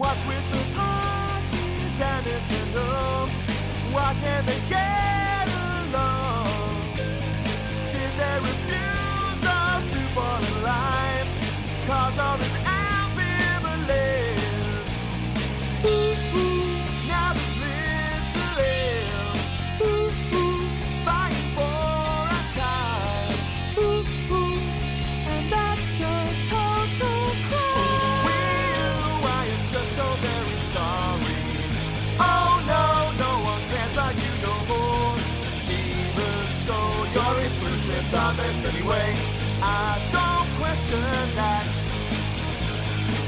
What's with the parties and Nintendo? Why can't they get along? Did they refuse all to fall in line? Cause all this ambivalence. Ooh, ooh, now there's little else. Ooh, ooh, fighting for a time. Ooh, ooh, and that's a total crime. I am just so very sorry. Oh no, no one cares about you no more. Even so, your exclusives are best anyway. I don't question that.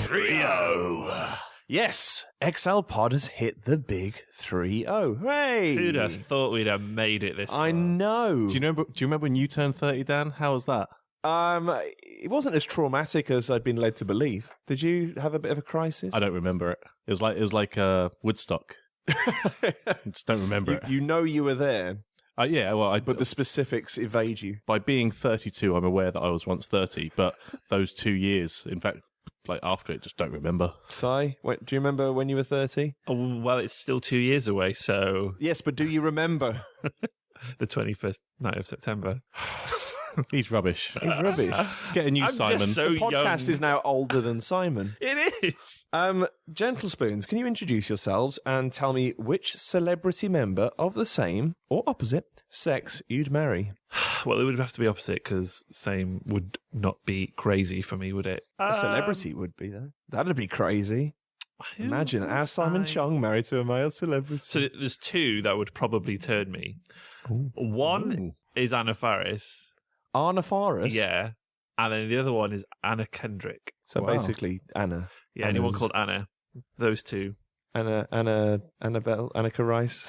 3-0. Yes, XL Pod has hit the big 3-0. Hooray! Who'd have thought we'd have made it this far? I know. Do you remember when you turned 30, Dan? How was that? It wasn't as traumatic as I'd been led to believe. Did you have a bit of a crisis? I don't remember it. It was like Woodstock. I just don't remember it. You know you were there. Yeah, well, but the specifics evade you. By being 32, I'm aware that I was once 30, but those 2 years, in fact, like after it, just don't remember. Si, do you remember when you were 30? Oh, well, it's still 2 years away, so... Yes, but do you remember? The 21st night of September. He's rubbish. He's rubbish. Let's get a new Simon. Just so the podcast young. is now older than Simon. It is. Gentle Spoons, can you introduce yourselves and tell me which celebrity member of the same or opposite sex you'd marry? Well, it would have to be opposite because same would not be crazy for me, would it? A celebrity would be, though. That'd be crazy. Imagine our Simon Chung married to a male celebrity. So there's two that would probably turn me. Ooh. One is Anna Faris. Anna Faris? Yeah. And then the other one is Anna Kendrick. So basically, Anna. Yeah, anyone called Anna. Those two. Annabelle, Annika Rice.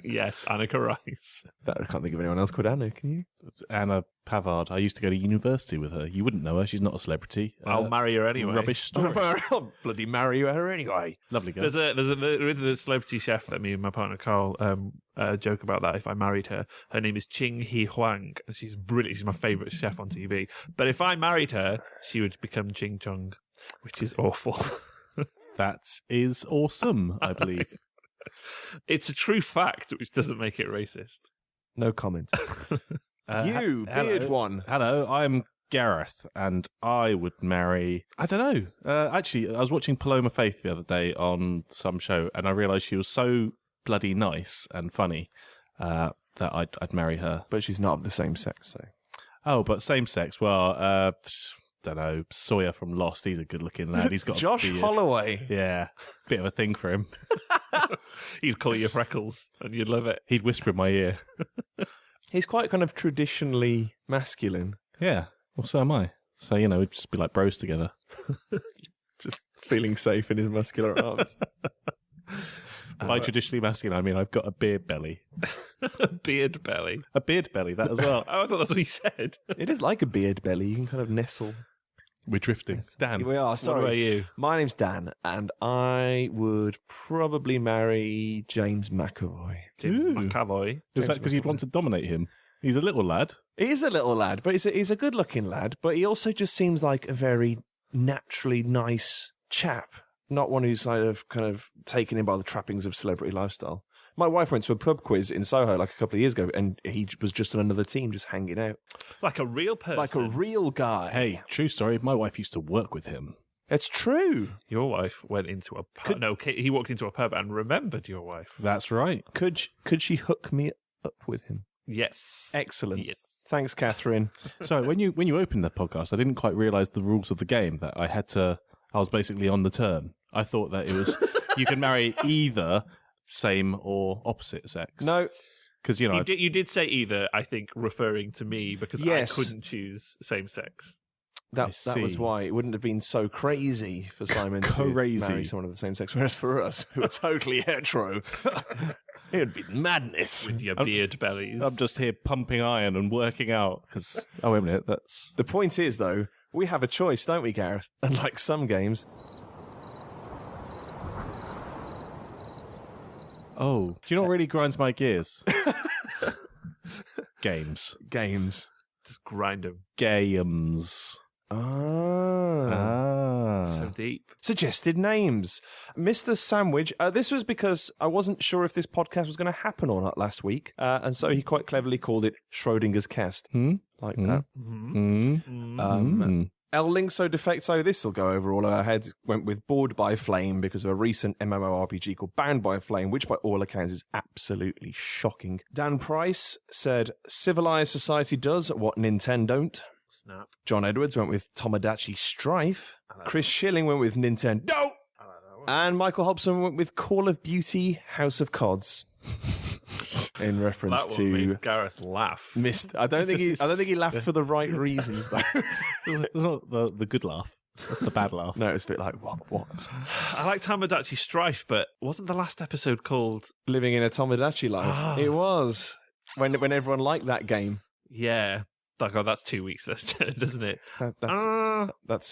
Yes, Annika Rice. I can't think of anyone else called Anna, can you? Anna Pavard. I used to go to university with her. You wouldn't know her. She's not a celebrity. I'll marry her anyway. Rubbish story. I'll bloody marry her anyway. Lovely girl. There's a celebrity chef that me and my partner Carl joke about that if I married her. Her name is Ching He Huang, and she's brilliant. She's my favourite chef on TV. But if I married her, she would become Ching Chong, which is awful. That is awesome, I believe. It's a true fact, which doesn't make it racist. No comment. You, hello. beard one. Hello, I'm Gareth, and I would marry... I don't know. Actually, I was watching Paloma Faith the other day on some show, and I realised she was so bloody nice and funny that I'd marry her. But she's not of the same sex, so... Oh, but same sex. Well, don't know. Sawyer from Lost, he's a good-looking lad. He's got Josh a beard. Holloway. Yeah, bit of a thing for him. He'd call you Freckles, and you'd love it. He'd whisper in my ear. He's quite kind of traditionally masculine. Yeah, well, so am I. So, we'd just be like bros together. Just feeling safe in his muscular arms. By traditionally masculine, I mean I've got a beard belly. A beard belly. A beard belly, that as well. Oh, I thought that's what he said. It is like a beard belly. You can kind of nestle. We're drifting. Dan. We are, sorry. What about you? My name's Dan, and I would probably marry James McAvoy. James Ooh. McAvoy. Is that because you'd want to dominate him? He's a little lad. He is a little lad, but he's a good-looking lad, but he also just seems like a very naturally nice chap. Not one who's kind of taken in by the trappings of celebrity lifestyle. My wife went to a pub quiz in Soho like a couple of years ago, and he was just on another team, just hanging out. Like a real person. Like a real guy. Hey, true story. My wife used to work with him. It's true. Your wife went into a pub. He walked into a pub and remembered your wife. That's right. Could she hook me up with him? Yes. Excellent. Yes. Thanks, Catherine. So when you opened the podcast, I didn't quite realise the rules of the game, that I was basically on the turn. I thought that it was, you can marry either same or opposite sex. No. Because, You did say either, I think, referring to me, because Yes. I couldn't choose same sex. That see. was why it wouldn't have been so crazy for Simon to Crazy. marry someone of the same sex, whereas for us, who are totally hetero, it would be madness. With your beard bellies. I'm just here pumping iron and working out. Because, oh, wait a minute, that's... The point is, though, we have a choice, don't we, Gareth? Unlike some games. Oh, do you know what really grinds my gears? Games. Games. Just grind them. Games. So deep. Suggested names. Mr. Sandwich. This was because I wasn't sure if this podcast was going to happen or not last week. And so he quite cleverly called it Schrodinger's Cast. Like that. El Linkso Defecto, this will go over all of our heads, went with Bored by Flame because of a recent MMORPG called Bound by Flame, which by all accounts is absolutely shocking. Dan Price said, Civilized Society does what Nintendo don't. Snap. John Edwards went with Tomodachi Strife. Chris Schilling went with Nintendo. And Michael Hobson went with Call of Duty House of CoDs. In reference That to made Gareth laugh. I don't think he laughed for the right reasons though. It's not the good laugh. That's the bad laugh. No, it's a bit like what? I like Tomodachi Strife, but wasn't the last episode called Living in a Tomodachi life. It was when everyone liked that game. Yeah. Like, oh, that's 2 weeks, doesn't it? That's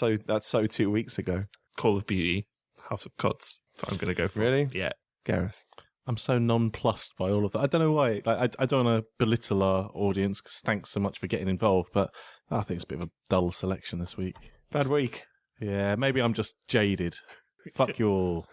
so 2 weeks ago. Call of Duty House of CoDs. That's what I'm going to go for. Really? Yeah. Gareth. I'm so nonplussed by all of that. I don't know why. Like, I don't want to belittle our audience because thanks so much for getting involved, but I think it's a bit of a dull selection this week. Bad week. Yeah, maybe I'm just jaded. Fuck you all.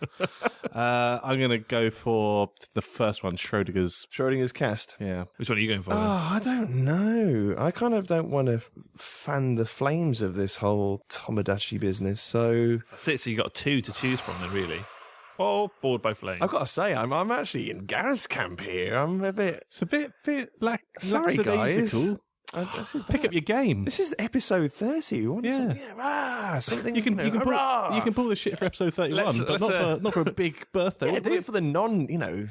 I'm going to go for the first one, Schrodinger's Cast. Yeah. Which one are you going for? Oh, I don't know. I kind of don't want to fan the flames of this whole Tomodachi business, so... That's it, so you got 2 to choose from then, really. Or Bored by Flame. I've got to say, I'm actually in Gareth's camp here. I'm a bit... It's a bit Sorry, guys. Pick up your game. This is episode 30. We want something. You can pull this shit for episode 31, but not for a big birthday. Yeah, do it for the non.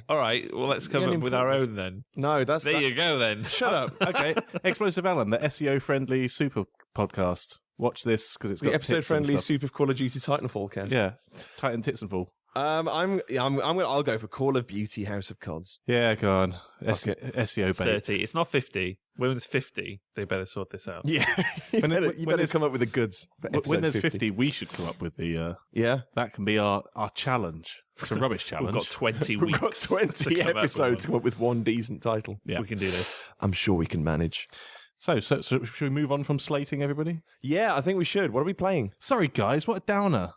All right, well, let's come up with our own then. No, there you go then. Shut up. Okay, Explosive Alan, the SEO friendly super podcast. Watch this because it's got the episode friendly stuff. Super Call of Duty Titanfall cast. Yeah, Titan Tits and Fall. I'll go for Call of Duty House of CoDs. Yeah, go on. SEO it's 30. It's not 50. When it's 50, they better sort this out. Yeah, you better come up with the goods. When there's 50, we should come up with the. Yeah, that can be our challenge. It's a rubbish challenge. We've got 20 weeks. We've got 20 episodes to come up with one decent title. Yeah, we can do this. I'm sure we can manage. So should we move on from slating everybody? Yeah, I think we should. What are we playing? Sorry, guys, what a downer.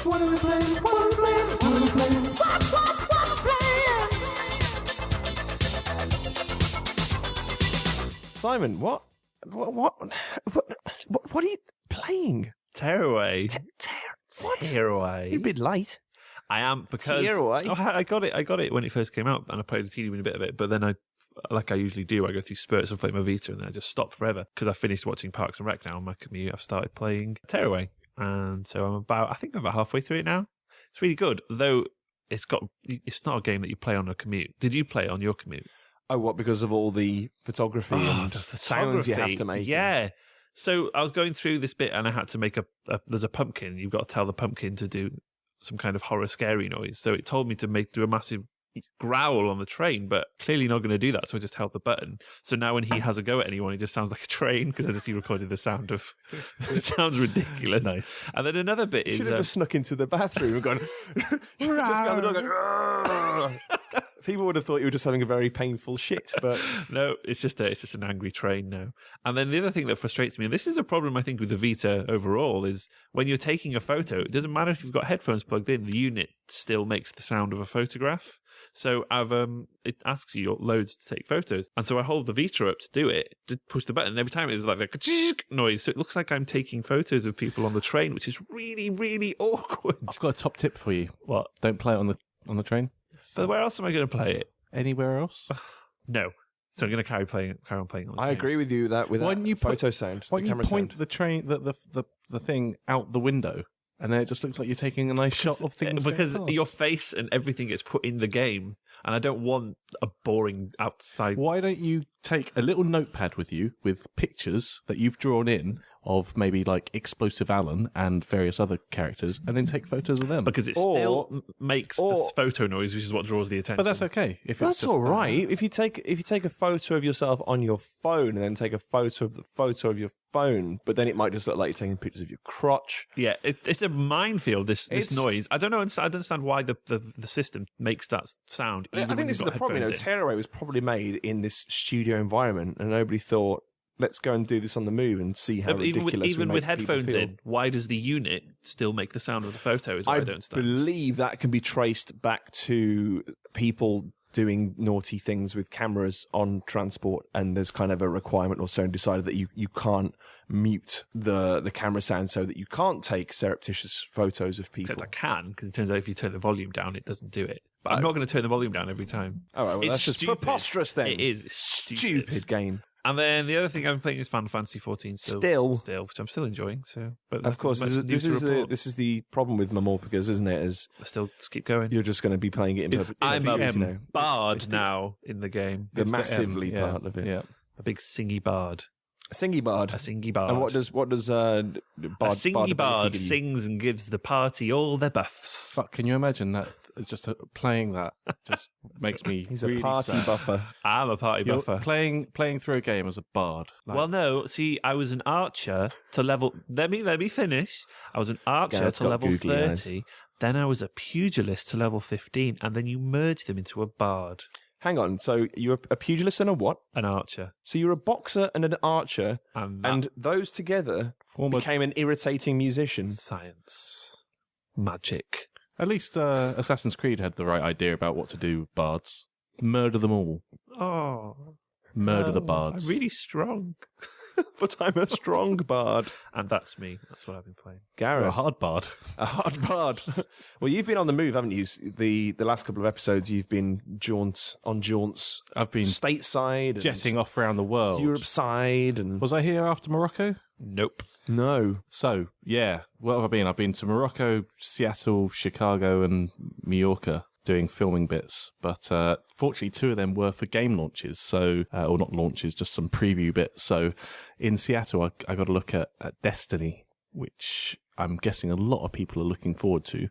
What are we playing? What are we playing? What are we playing? What are we playing? Simon, what are you playing? Tearaway. What? Tearaway. You're a bit late. I am because Tearaway? I got it when it first came out, and I played a teeny bit of it. But then like I usually do, I go through spurts and play my Vita, and then I just stop forever because I finished watching Parks and Rec now on my commute. I've started playing Tearaway, and so I think I'm about halfway through it now. It's really good, though. It's not a game that you play on a commute. Did you play on your commute? Oh, what? Because of all the photography and the sounds you have to make. Yeah. So I was going through this bit, and I had to make there's a pumpkin. You've got to tell the pumpkin to do some kind of horror scary noise. So it told me to do a massive growl on the train, but clearly not going to do that. So I just held the button. So now when he has a go at anyone, he just sounds like a train because I just recorded the sound of. It sounds ridiculous. Nice. And then another bit is should have just snuck into the bathroom and gone. Just behind the door going. People would have thought you were just having a very painful shit, but no, it's just an angry train now. And then the other thing that frustrates me, and this is a problem I think with the Vita overall, is when you're taking a photo, it doesn't matter if you've got headphones plugged in, the unit still makes the sound of a photograph. So it asks you loads to take photos, and so I hold the Vita up to do it, to push the button, and every time it's like a noise, so it looks like I'm taking photos of people on the train, which is really, really awkward. I've got a top tip for you. What? Don't play it on the train. But where else am I going to play it? Anywhere else? No. So I'm going to carry on playing on the train. I agree with you that with that photo sound. Why don't you point the train, the thing out the window, and then it just looks like you're taking a nice shot of things. Because going past. your face and everything gets put in the game, and I don't want a boring outside. Why don't you take a little notepad with you with pictures that you've drawn in of maybe like Explosive Alan and various other characters, and then take photos of them? Because it still makes the photo noise, which is what draws the attention. But that's okay. That's all right. If you take a photo of yourself on your phone and then take a photo of the photo of your phone, but then it might just look like you're taking pictures of your crotch. Yeah, it's a minefield. This noise. I don't understand why the system makes that sound. I think this is the problem. Tearaway was probably made in this studio environment, and nobody thought, let's go and do this on the move and see how ridiculous even we with make people headphones feel. in, why does the unit still make the sound of the photo? Is what I don't understand. believe that can be traced back to people doing naughty things with cameras on transport, and there's kind of a requirement or so and decided that you can't mute the camera sound so that you can't take surreptitious photos of people. Except I can, because it turns out if you turn the volume down, it doesn't do it. But I'm not going to turn the volume down every time. All right, well, It's that's just stupid. preposterous then. It is Stupid game. And then the other thing I'm playing is Final Fantasy 14 still, which I'm still enjoying. So, but Of course, this is the problem with Mamorpagas, isn't it? Is I still just keep going. you're just going to be playing it in I'm perpetuity a now. bard now in the game. The It's massively yeah, part of it. Yeah. A big singy bard. A singy bard. A singy bard. And what does bard, a singy bard sings and gives the party all their buffs. Fuck, can you imagine that? It's just playing that just makes me. He's really a party sad. buffer. I'm a party You're buffer. playing through a game as a bard. Like, Well, no. See, I was an archer to level. Let me finish. I was an archer Gareth's to got level googly eyes. 30. Then I was a pugilist to level 15, and then you merge them into a bard, Hang on. So you're a pugilist and a what? an archer, So you're a boxer and an archer, and, and those together former, became an irritating musician. science, magic. at least Assassin's Creed had the right idea about what to do with bards. Murder them all. Oh, Murder the I'm bards. really strong, But I'm a strong bard. and that's me. That's what I've been playing. You're Gareth, a hard bard. a hard bard. Well, you've been on the move, haven't you? The last couple of episodes, you've been jaunts I've been stateside, and jetting off around the world. Europe side, and Was I here after Morocco? Nope. no. So, yeah. Where have I been? I've been to Morocco, Seattle, Chicago, and Mallorca doing filming bits. But fortunately, 2 of them were for game launches. So, or not launches, just some preview bits. So, in Seattle, I got a look at Destiny, which I'm guessing a lot of people are looking forward to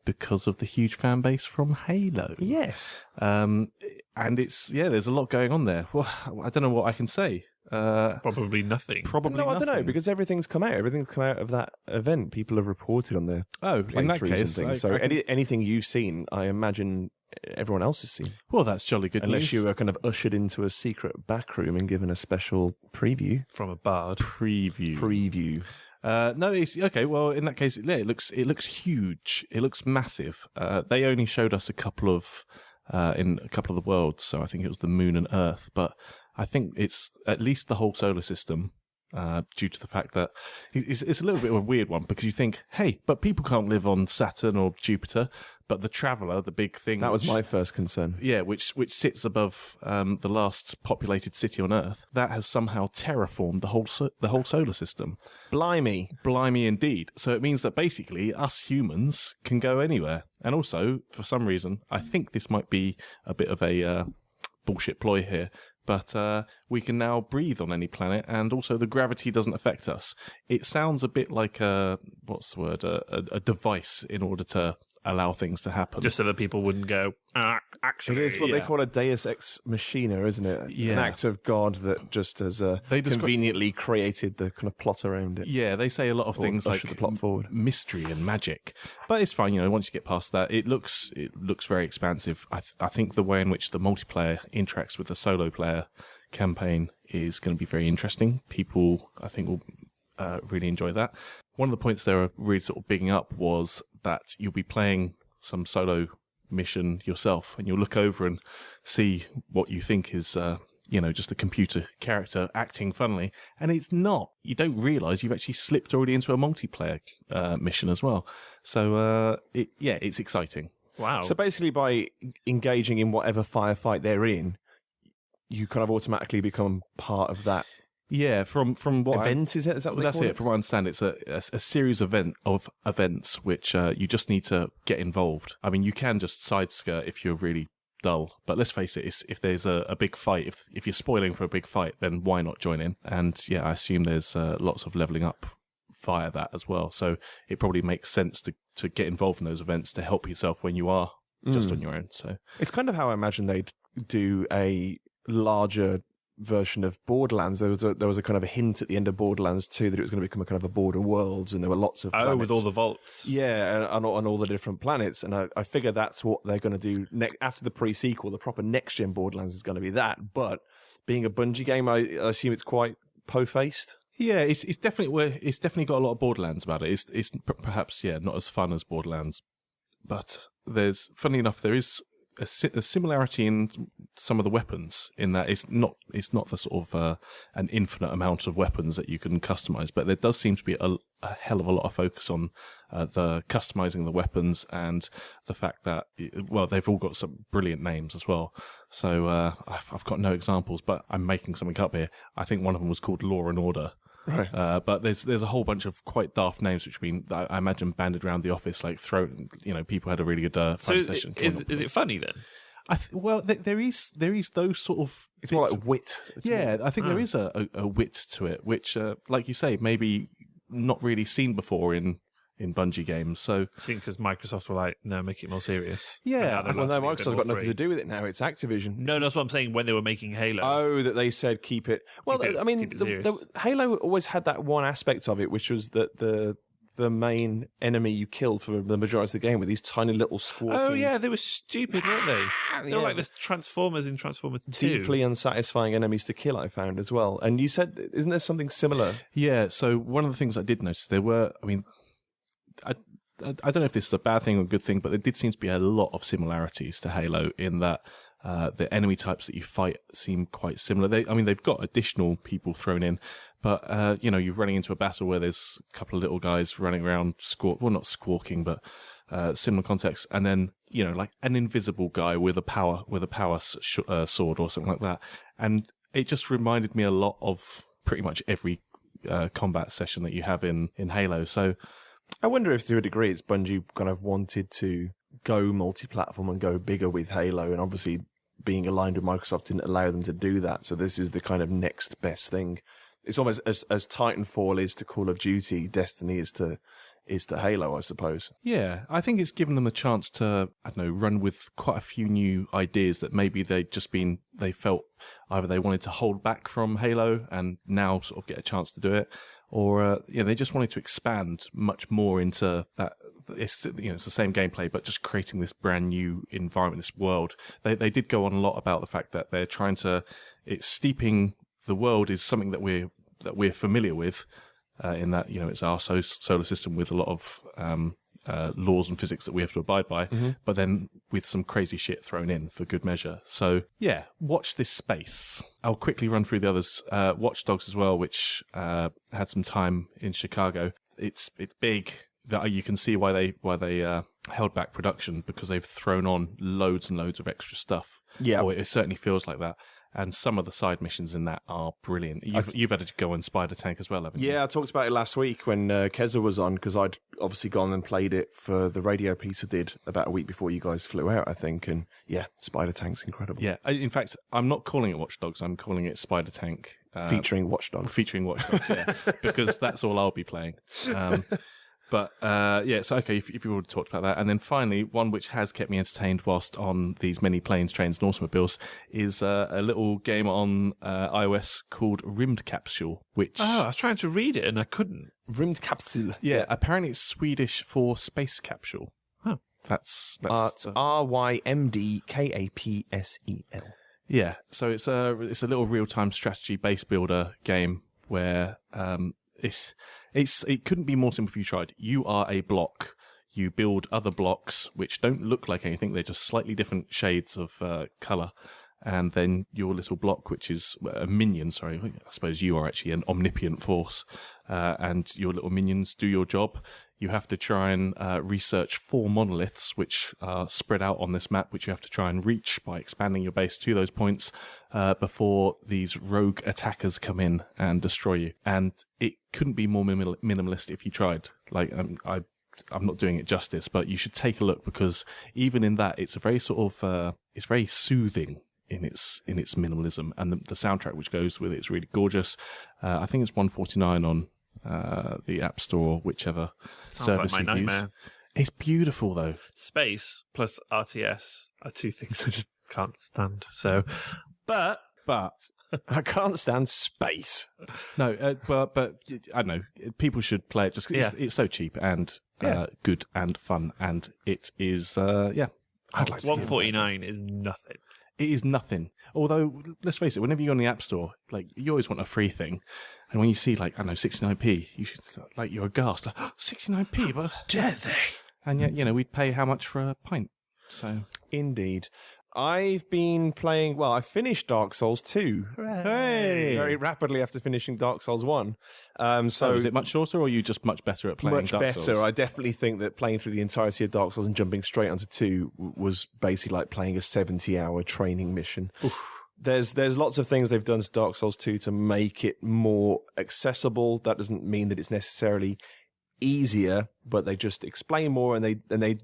because of the huge fan base from Halo. Yes. And it's, yeah, there's a lot going on there. Well, I don't know what I can say. Probably nothing. Probably No, I don't know, nothing. because everything's come out. Everything's come out of that event. People have reported on their Oh, in that playthroughs and case, things. I So can- anything you've seen, I imagine everyone else has seen. well, that's jolly good Unless news. you were kind of ushered into a secret back room and given a special preview. From a bard. Preview. No, it's okay. Well, in that case, yeah, it looks huge. It looks massive. They only showed us a couple of in a couple of the worlds, so I think it was the Moon and Earth. But I think it's at least the whole solar system, due to the fact that it's a little bit of a weird one because you think, hey, but people can't live on Saturn or Jupiter. But the Traveller, the big thing, That was which- my first concern. yeah, which sits above the last populated city on Earth, that has somehow terraformed the whole solar system. Blimey. Blimey, indeed. So it means that basically us humans can go anywhere. And also, for some reason, I think this might be a bit of a bullshit ploy here, but we can now breathe on any planet, and also the gravity doesn't affect us. It sounds a bit like a device in order to allow things to happen. Just so that people wouldn't go, It actually. is what they yeah. call a deus ex machina, isn't it? An Yeah. act of God that just has They descri- conveniently created the kind of plot around it. Yeah, they say a lot of Or things usher like the plot forward. mystery and magic, but it's fine. You know, once you get past that, it looks very expansive. I think the way in which the multiplayer interacts with the solo player campaign is going to be very interesting. People, I think, will really enjoy that. One of the points they were really sort of bigging up was that you'll be playing some solo mission yourself, and you'll look over and see what you think is just a computer character acting funnily, and it's not. You don't realise you've actually slipped already into a multiplayer mission as well. So it's exciting. Wow. So basically, by engaging in whatever firefight they're in, you kind of automatically become part of that Yeah, from what event. Is that what they that's call it. From what I understand, it's a series of events which you just need to get involved. I mean, you can just side skirt if you're really dull, but let's face it, if there's a big fight, if you're spoiling for a big fight, then why not join in? And yeah, I assume there's lots of leveling up via that as well. So it probably makes sense to get involved in those events to help yourself when you are just on your own. So It's kind of how I imagine they'd do a larger version of Borderlands, there was a kind of a hint at the end of Borderlands 2 that it was going to become a kind of a Border Worlds, and there were lots of planets. with all the vaults. Yeah, and all the different planets. And I figure that's what they're going to do after the pre-sequel. The proper next-gen Borderlands is going to be that. But being a Bungie game, I assume it's quite po-faced. Yeah, it's definitely got a lot of Borderlands about it. It's perhaps not as fun as Borderlands, but funny enough, there is a similarity in some of the weapons, in that it's not the sort of an infinite amount of weapons that you can customize, but there does seem to be a hell of a lot of focus on the customizing the weapons, and the fact that they've all got some brilliant names as well. So I've got no examples, but I'm making something up here. I think one of them was called Law and Order. Right. But there's a whole bunch of quite daft names which I imagine banded around the office, like people had a really good fun session. Is it funny then? There is those sort of. It's more like wit. I think there is a wit to it, which, like you say, maybe not really seen before in Bungie games. So I think because Microsoft were like, no, make it more serious. Yeah. Well, no, Microsoft's got nothing to do with it now. It's Activision. No, that's what I'm saying. When they were making Halo, Oh, that they said keep it. Well, Keep it- I mean, keep it serious. Halo always had that one aspect of it, which was that the main enemy you killed for the majority of the game were these tiny little squawking. Oh yeah, they were stupid, weren't they? They were Yeah. like the Transformers in Transformers 2. deeply unsatisfying enemies to kill, I found as well. And you said, isn't there something similar? yeah, so one of the things I did notice, there were, I mean, I don't know if this is a bad thing or a good thing, but there did seem to be a lot of similarities to Halo in that the enemy types that you fight seem quite similar. They've got additional people thrown in, but you're running into a battle where there's a couple of little guys running around, not squawking, but similar context, and then like an invisible guy with a power sword or something like that, and it just reminded me a lot of pretty much every combat session that you have in Halo. So. I wonder if to a degree it's Bungie kind of wanted to go multi-platform and go bigger with Halo, and obviously being aligned with Microsoft didn't allow them to do that. So this is the kind of next best thing. It's almost as Titanfall is to Call of Duty, Destiny is to Halo, I suppose. Yeah, I think it's given them a chance to, run with quite a few new ideas that maybe they felt either they wanted to hold back from Halo and now sort of get a chance to do it, or they just wanted to expand much more into that. It's the same gameplay, but just creating this brand new environment, this world. They did go on a lot about the fact that they're trying to. It's steeping the world is something that we're familiar with, in that it's our solar system with a lot of laws and physics that we have to abide by, but then with some crazy shit thrown in for good measure. So yeah, watch this space. I'll quickly run through the others. Watch Dogs as well, which had some time in Chicago. It's big. That you can see why they held back production, because they've thrown on loads and loads of extra stuff. Yeah, or it certainly feels like that. And some of the side missions in that are brilliant. You've had to go on Spider Tank as well, haven't you? Yeah, I talked about it last week when Keza was on, because I'd obviously gone and played it for the radio piece I did about a week before you guys flew out, I think. And yeah, Spider Tank's incredible. Yeah, in fact, I'm not calling it Watch Dogs. I'm calling it Spider Tank. Featuring Watchdog. Featuring Watch Dogs, yeah. Because that's all I'll be playing. But so okay, if you already talked about that. And then finally, one which has kept me entertained whilst on these many planes, trains and automobiles is a little game on iOS called Rimmed Capsule, which... Oh, I was trying to read it and I couldn't. Rimmed Capsule. Yeah, apparently it's Swedish for space capsule. Huh. That's RYMDKAPSEL. Yeah, so it's a little real-time strategy base builder game where it couldn't be more simple if you tried. You are a block. You build other blocks which don't look like anything. They're just slightly different shades of colour. And then your little block, which is a minion, I suppose you are actually an omnipotent force, and your little minions do your job. You have to try and research 4 monoliths, which are spread out on this map, which you have to try and reach by expanding your base to those points before these rogue attackers come in and destroy you. And it couldn't be more minimalist if you tried. Like, I'm not doing it justice, but you should take a look, because even in that, it's a very sort of it's very soothing in its minimalism, and the soundtrack which goes with it is really gorgeous. I think it's $149 on the App Store, whichever service like my you use. nightmare. It's beautiful though. Space plus RTS are two things I just can't stand. So, but I can't stand space. No, but I don't know. People should play it just 'cause it's so cheap and good and fun, and it is. I'd like to give it. $149 is nothing. It is nothing. Although, let's face it, whenever you go on the App Store, like you always want a free thing, and when you see 69p, you should you're aghast. 69p, but Dare they? and yet we'd pay how much for a pint? So Indeed. I've been playing, well, I finished Dark Souls 2 hey, very rapidly after finishing Dark Souls 1. so is it much shorter, or are you just much better at playing much Dark better. Souls? I definitely think that playing through the entirety of Dark Souls and jumping straight onto 2 was basically like playing a 70-hour training mission. There's lots of things they've done to Dark Souls 2 to make it more accessible. That doesn't mean that it's necessarily easier, but they just explain more, and they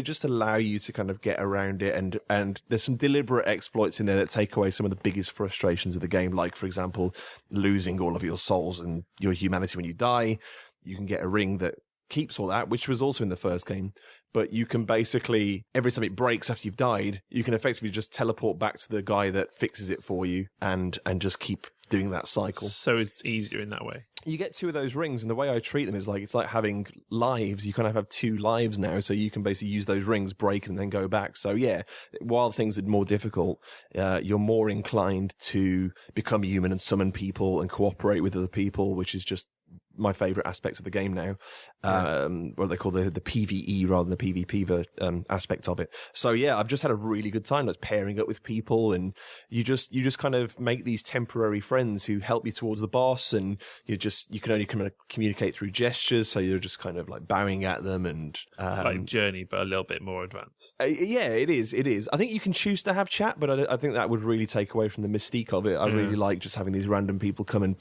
just allow you to kind of get around it, and there's some deliberate exploits in there that take away some of the biggest frustrations of the game, like, for example, losing all of your souls and your humanity when you die. You can get a ring that keeps all that, which was also in the first game, but you can basically, every time it breaks after you've died, you can effectively just teleport back to the guy that fixes it for you and just keep doing that cycle. So it's easier in that way. You get 2 of those rings, and the way I treat them is it's like having lives. You kind of have 2 lives now, so you can basically use those rings, break, and then go back. So yeah, while things are more difficult, you're more inclined to become human and summon people and cooperate with other people, which is just my favourite aspects of the game now. What they call the PvE rather than the PvP aspect of it. So yeah, I've just had a really good time. That's pairing up with people, and you just kind of make these temporary friends who help you towards the boss, and you can only kind of communicate through gestures. So you're just kind of like bowing at them, and Like Journey, but a little bit more advanced. yeah, it is. I think you can choose to have chat, but I think that would really take away from the mystique of it. I really like just having these random people come and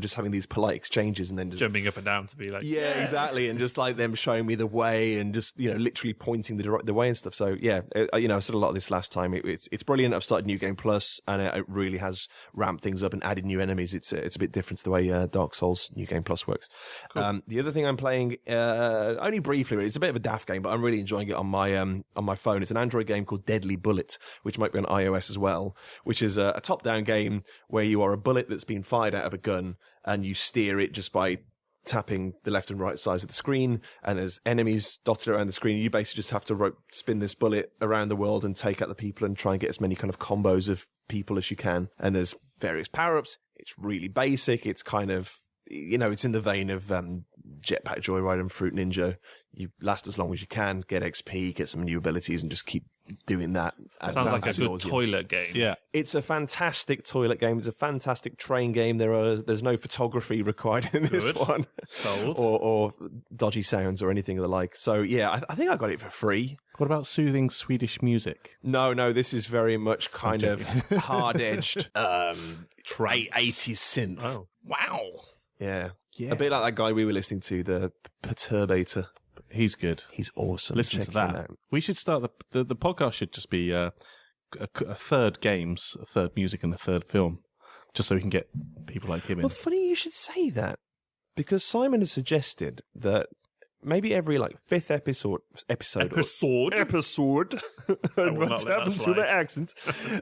just having these polite exchanges, and then just Jumping up and down to be like, yeah, exactly, and just like them showing me the way, and just literally pointing the way and stuff. So yeah, I said a lot of this last time. It's brilliant. I've started New Game Plus, and it really has ramped things up and added new enemies. It's a bit different to the way Dark Souls New Game Plus works. Cool. The other thing I'm playing, only briefly, it's a bit of a daft game, but I'm really enjoying it on my phone. It's an Android game called Deadly Bullet, which might be on iOS as well, which is a top-down game where you are a bullet that's been fired out of a gun, and you steer it just by tapping the left and right sides of the screen, and there's enemies dotted around the screen. You basically just have to spin this bullet around the world and take out the people and try and get as many kind of combos of people as you can. And there's various power-ups. It's really basic. It's kind of, it's in the vein of Jetpack Joyride and Fruit Ninja. You last as long as you can, get XP, get some new abilities, and just keep doing that. Sounds like a good toilet game. Yeah. It's a fantastic toilet game. It's a fantastic train game. There's no photography required in this one. or dodgy sounds or anything of the like. So yeah, I think I got it for free. What about soothing Swedish music? No, this is very much kind of hard-edged 80s synth. Oh. Wow. Yeah. A bit like that guy we were listening to, the Perturbator. He's good. He's awesome. Listen to that. We should start the podcast should just be a third games, a third music, and a third film, just so we can get people like him in. Well, funny you should say that, because Simon has suggested that maybe every fifth episode. What's happened to my accent?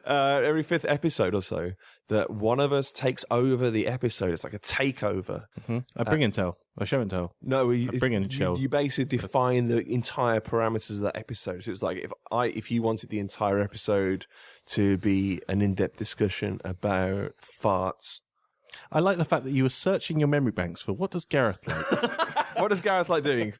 Every fifth episode or so, that one of us takes over the episode. It's like a takeover. Mm-hmm. I bring and tell. I show and tell. No, bring and show. You basically define the entire parameters of that episode. So it's like if you wanted the entire episode to be an in-depth discussion about farts. I like the fact that you were searching your memory banks for what does Gareth like. What does Gareth like doing?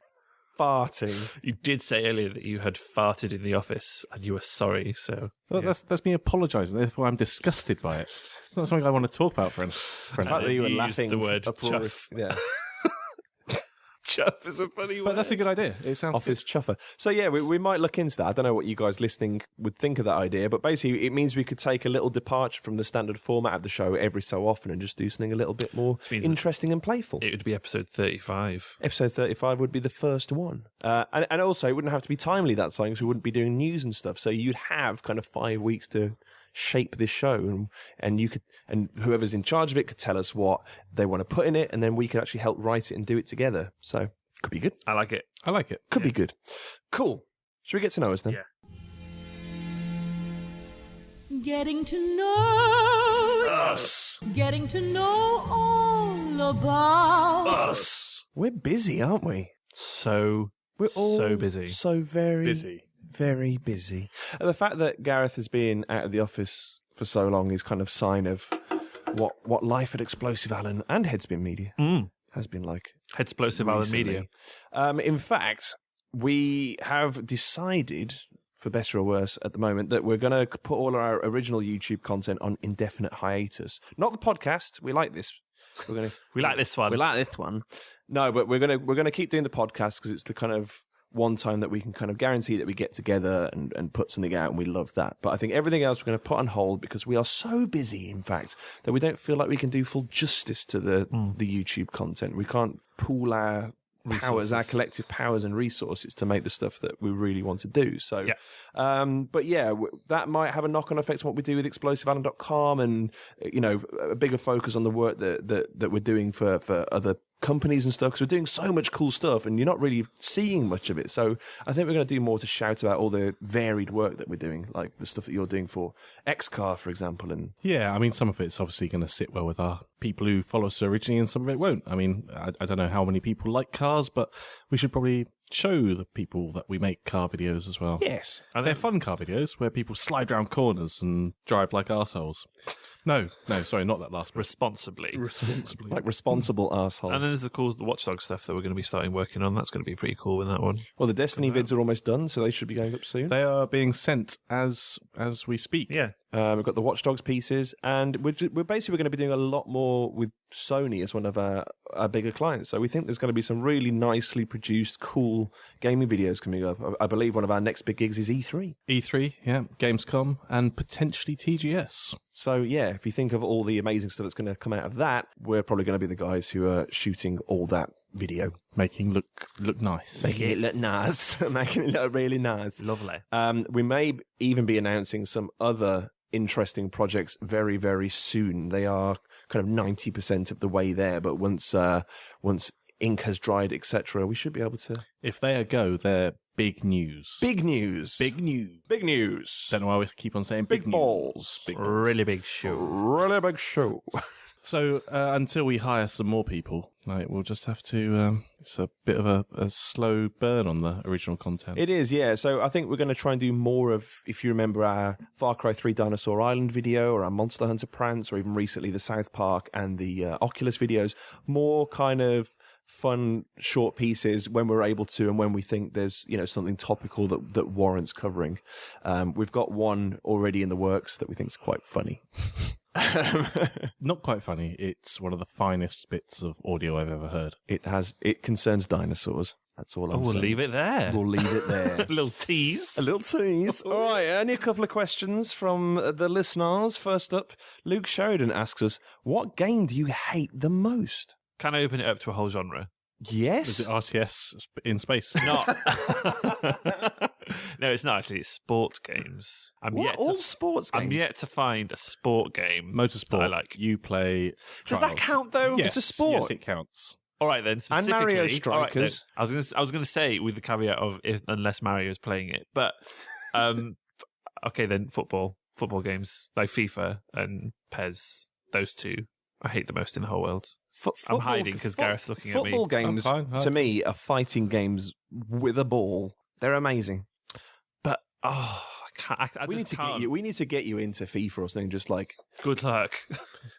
Farting. You did say earlier that you had farted in the office and you were sorry, so... Well, yeah. That's me apologising, therefore I'm disgusted by it. It's not something I want to talk about, friend. The fact that you were laughing... the word chuff. Yeah. Chuff is a funny word. But that's a good idea. It sounds Office chuffer. So yeah, we might look into that. I don't know what you guys listening would think of that idea, but basically it means we could take a little departure from the standard format of the show every so often and just do something a little bit more interesting and playful. It would be episode 35. Episode 35 would be the first one. And also it wouldn't have to be timely that time because we wouldn't be doing news and stuff. So you'd have kind of 5 weeks to shape this show, and you could, and whoever's in charge of it could tell us what they want to put in it, and then we could actually help write it and do it together. So could be good. I like it. Could be good. Cool. Should we get to know us then? Yeah. Getting to know us. getting to know all about Us. We're busy, aren't we? So We're all so busy. So very Busy. very busy. And the fact that Gareth has been out of the office for so long is kind of sign of what life at Explosive Alan and Headspin Media has been like. Explosive Alan recently. Media. In fact, we have decided, for better or worse at the moment, that we're going to put all our original YouTube content on indefinite hiatus. Not the podcast. We like this. We're going to. We like this one. We like this one. No, but we're gonna keep doing the podcast because it's the kind of one time that we can kind of guarantee that we get together and put something out, and we love that. But I think everything else we're going to put on hold because we are so busy, in fact, that we don't feel like we can do full justice to the YouTube content. We can't pool our powers, our collective powers and resources to make the stuff that we really want to do. So, but yeah, that might have a knock-on effect on what we do with explosivealan.com and, you know, a bigger focus on the work that we're doing for other companies and stuff, because we're doing so much cool stuff and you're not really seeing much of it. So I think we're going to do more to shout about all the varied work that we're doing, like the stuff that you're doing for XCar, for example. And Yeah, I mean, some of it's obviously going to sit well with our people who follow us originally, and some of it won't. I mean, I don't know how many people like cars, but we should probably show the people that we make car videos as well. yes, And they're fun car videos where people slide around corners and drive like arseholes. No, sorry, not that last bit. Responsibly. Responsibly. like responsible assholes. And then there's the cool Watchdog stuff that we're going to be starting working on. That's going to be pretty cool in that one. Well, the Destiny vids are almost done, so they should be going up soon. They are being sent as we speak. Yeah. We've got the Watch Dogs pieces, and we're basically going to be doing a lot more with Sony as one of our bigger clients. So we think there's going to be some really nicely produced, cool gaming videos coming up. I believe one of our next big gigs is E3. E3, yeah, Gamescom, and potentially TGS. So yeah, if you think of all the amazing stuff that's going to come out of that, we're probably going to be the guys who are shooting all that video. Making look nice. Making it look nice. Making it look really nice. Lovely. We may even be announcing some other interesting projects very, very soon. They are kind of 90% of the way there, but once ink has dried, etc., we should be able to. If they are go, they're big news. Big news. Big news. Big news. Don't know why we keep on saying Big big balls. News. Big balls. Really big show. Really big show. So until we hire some more people, we'll just have to. It's a bit of a slow burn on the original content. It is, yeah. So I think we're going to try and do more of, if you remember our Far Cry 3 Dinosaur Island video, or our Monster Hunter Prance, or even recently the South Park and the Oculus videos, more kind of fun short pieces when we're able to and when we think there's, you know, something topical that warrants covering. We've got one already in the works that we think is quite funny. Not quite funny. It's one of the finest bits of audio I've ever heard. It concerns dinosaurs. That's all I'm We'll saying. leave it there. We'll leave it there. A little tease. A little tease. All right, only a couple of questions from the listeners. First up, Luke Sheridan asks us, what game do you hate the most? Can I open it up to a whole genre? Yes. Is it RTS in space? Not. No, it's not actually. It's sport games. All sports games? I'm yet to find a sport game Motorsport. that I like. You play. Does that Trials. count, though? Yes, It's a sport. Yes, it counts. All right then. And Specifically, Mario all right, then. Strikers. I was going to say with the caveat of unless Mario is playing it, but okay then. Football games like FIFA and PES. Those two I hate the most in the whole world. I'm hiding because Gareth's looking at me. Football games, I'm fine. to me, are fighting games with a ball. They're amazing. But I can't. We need to get you into FIFA or something. Just like Good luck.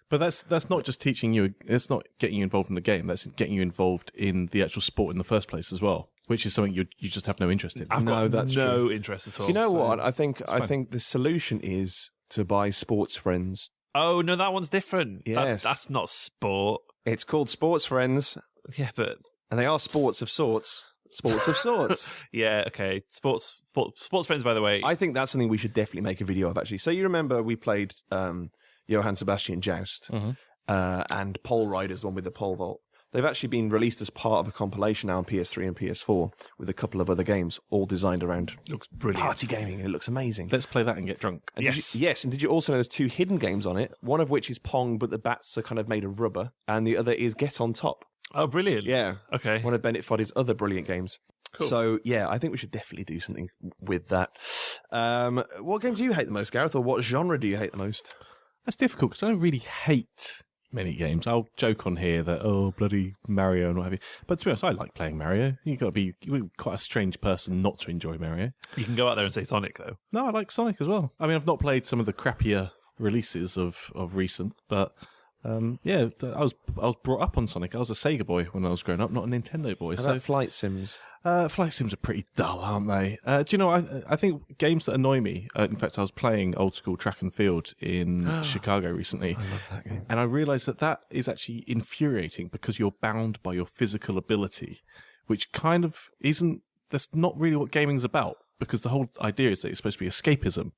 But that's not just teaching you. It's not getting you involved in the game. That's getting you involved in the actual sport in the first place as well, which is something you just have no interest in. I've got that's no true. interest at all. You know so- what? I think fine. the solution is to buy Sports Friends. Oh no, that one's different. Yes. That's not sport. It's called Sports Friends, Yeah, but and they are sports of sorts. Sports of sorts. yeah, okay. Sports friends, by the way. I think that's something we should definitely make a video of, actually. So you remember we played Johann Sebastian Joust and Pole Riders, the one with the pole vault. They've actually been released as part of a compilation now on PS3 and PS4 with a couple of other games, all designed around Looks brilliant. party gaming, and it looks amazing. Let's play that and get drunk. And Yes. and did you also know there's 2 hidden games on it, one of which is Pong, but the bats are kind of made of rubber, and the other is Get On Top. Oh, brilliant. Yeah. Okay. One of Bennett Foddy's other brilliant games. Cool. So, yeah, I think we should definitely do something with that. What game do you hate the most, Gareth, or what genre do you hate the most? That's difficult because I don't really hate mini games. I'll joke on here that, oh, bloody Mario and what have you. But to be honest, I like playing Mario. You've got to be quite a strange person not to enjoy Mario. You can go out there and say Sonic, though. No, I like Sonic as well. I mean, I've not played some of the crappier releases of recent, but I was brought up on Sonic. I was a Sega boy when I was growing up, not a Nintendo boy. How So about flight sims? flight sims are pretty dull, aren't they? Do you know, I think games that annoy me, in fact, I was playing old school track and field in Chicago recently. I love that game. And I realised that is actually infuriating because you're bound by your physical ability, which kind of that's not really what gaming's about, because the whole idea is that it's supposed to be escapism.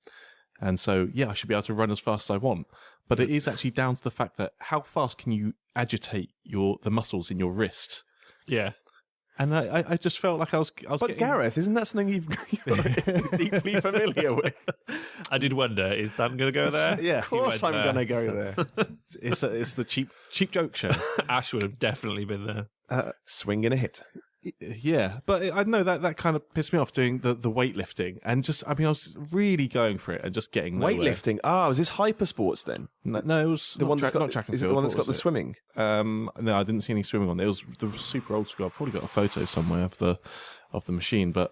And so, I should be able to run as fast as I want. But it is actually down to the fact that how fast can you agitate the muscles in your wrist? Yeah. And I just felt like I was But getting... Gareth, isn't that something you're deeply familiar with? I did wonder, is Dan going to go there? Yeah. Of course I'm going to go there. It's the cheap joke show. Ash would have definitely been there. Swing and a hit. Yeah, but I know that kind of pissed me off doing the weightlifting, and just I was really going for it and just getting nowhere. Weightlifting? Was this hypersports then? No, it was The one that's got, not track and is field. it the one that's What got the was it? swimming? No, I didn't see any swimming on it. It was the super old school. I've probably got a photo somewhere of the machine, but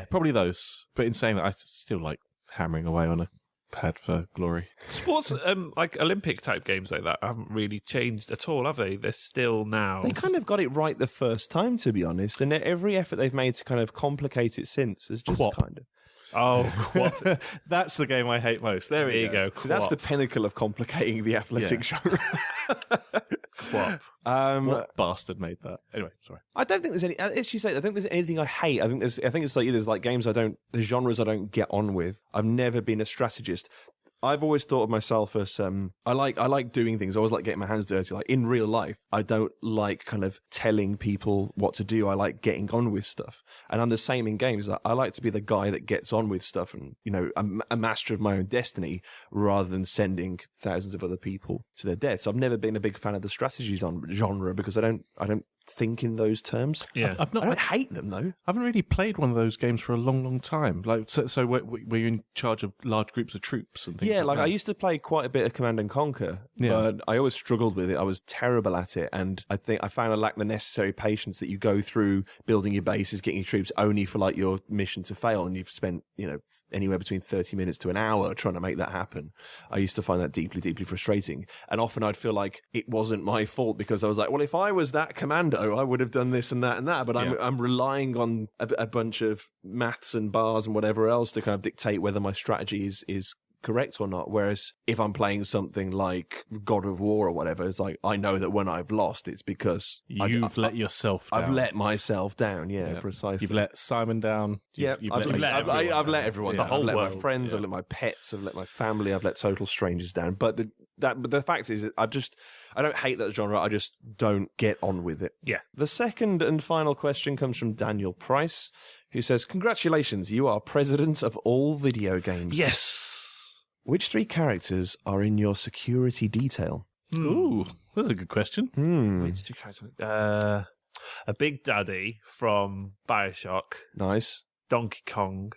probably those. But in saying that, I still like hammering away on a pad for glory. Sports, like Olympic type games like that, haven't really changed at all, have they? They're still now. They kind of got it right the first time, to be honest, and every effort they've made to kind of complicate it since is just Quap. kind of... Oh, That's the game I hate most. There you go. So that's the pinnacle of complicating the athletic genre. Quap. What bastard made that? Anyway, sorry. I don't think there's any. As you say, I don't think there's anything I hate. I think it's like there's like games the genres I don't get on with. I've never been a strategist. I've always thought of myself as I like doing things. I always like getting my hands dirty. Like in real life, I don't like kind of telling people what to do. I like getting on with stuff. And I'm the same in games. I like to be the guy that gets on with stuff and, I'm a master of my own destiny rather than sending thousands of other people to their death. So I've never been a big fan of the strategies genre because I don't think in those terms. Yeah. I've not. I don't hate them though. I haven't really played one of those games for a long, long time. Like, so were you in charge of large groups of troops and things? Yeah, like that? I used to play quite a bit of Command and Conquer, Yeah. but I always struggled with it. I was terrible at it, and I think I found I lacked the necessary patience that you go through building your bases, getting your troops, only for like your mission to fail, and you've spent anywhere between 30 minutes to an hour trying to make that happen. I used to find that deeply, deeply frustrating, and often I'd feel like it wasn't my fault because I was like, well, if I was that commando, I would have done this and that and that, but I'm relying on a bunch of maths and bars and whatever else to kind of dictate whether my strategy is correct or not. Whereas if I'm playing something like God of War or whatever, it's like I know that when I've lost, it's because You've let yourself down. I've let myself down. Yeah, precisely. You've let Simon down. I've let everyone The down. whole I've let my world, friends, yeah. I've let my pets, I've let my family, I've let total strangers down. But the fact is, I don't hate that genre. I just don't get on with it. Yeah. The second and final question comes from Daniel Price, who says, "Congratulations, you are president of all video games. Yes. Which three characters are in your security detail?" Ooh, that's a good question. Which two characters? A Big Daddy from Bioshock, Nice. Donkey Kong,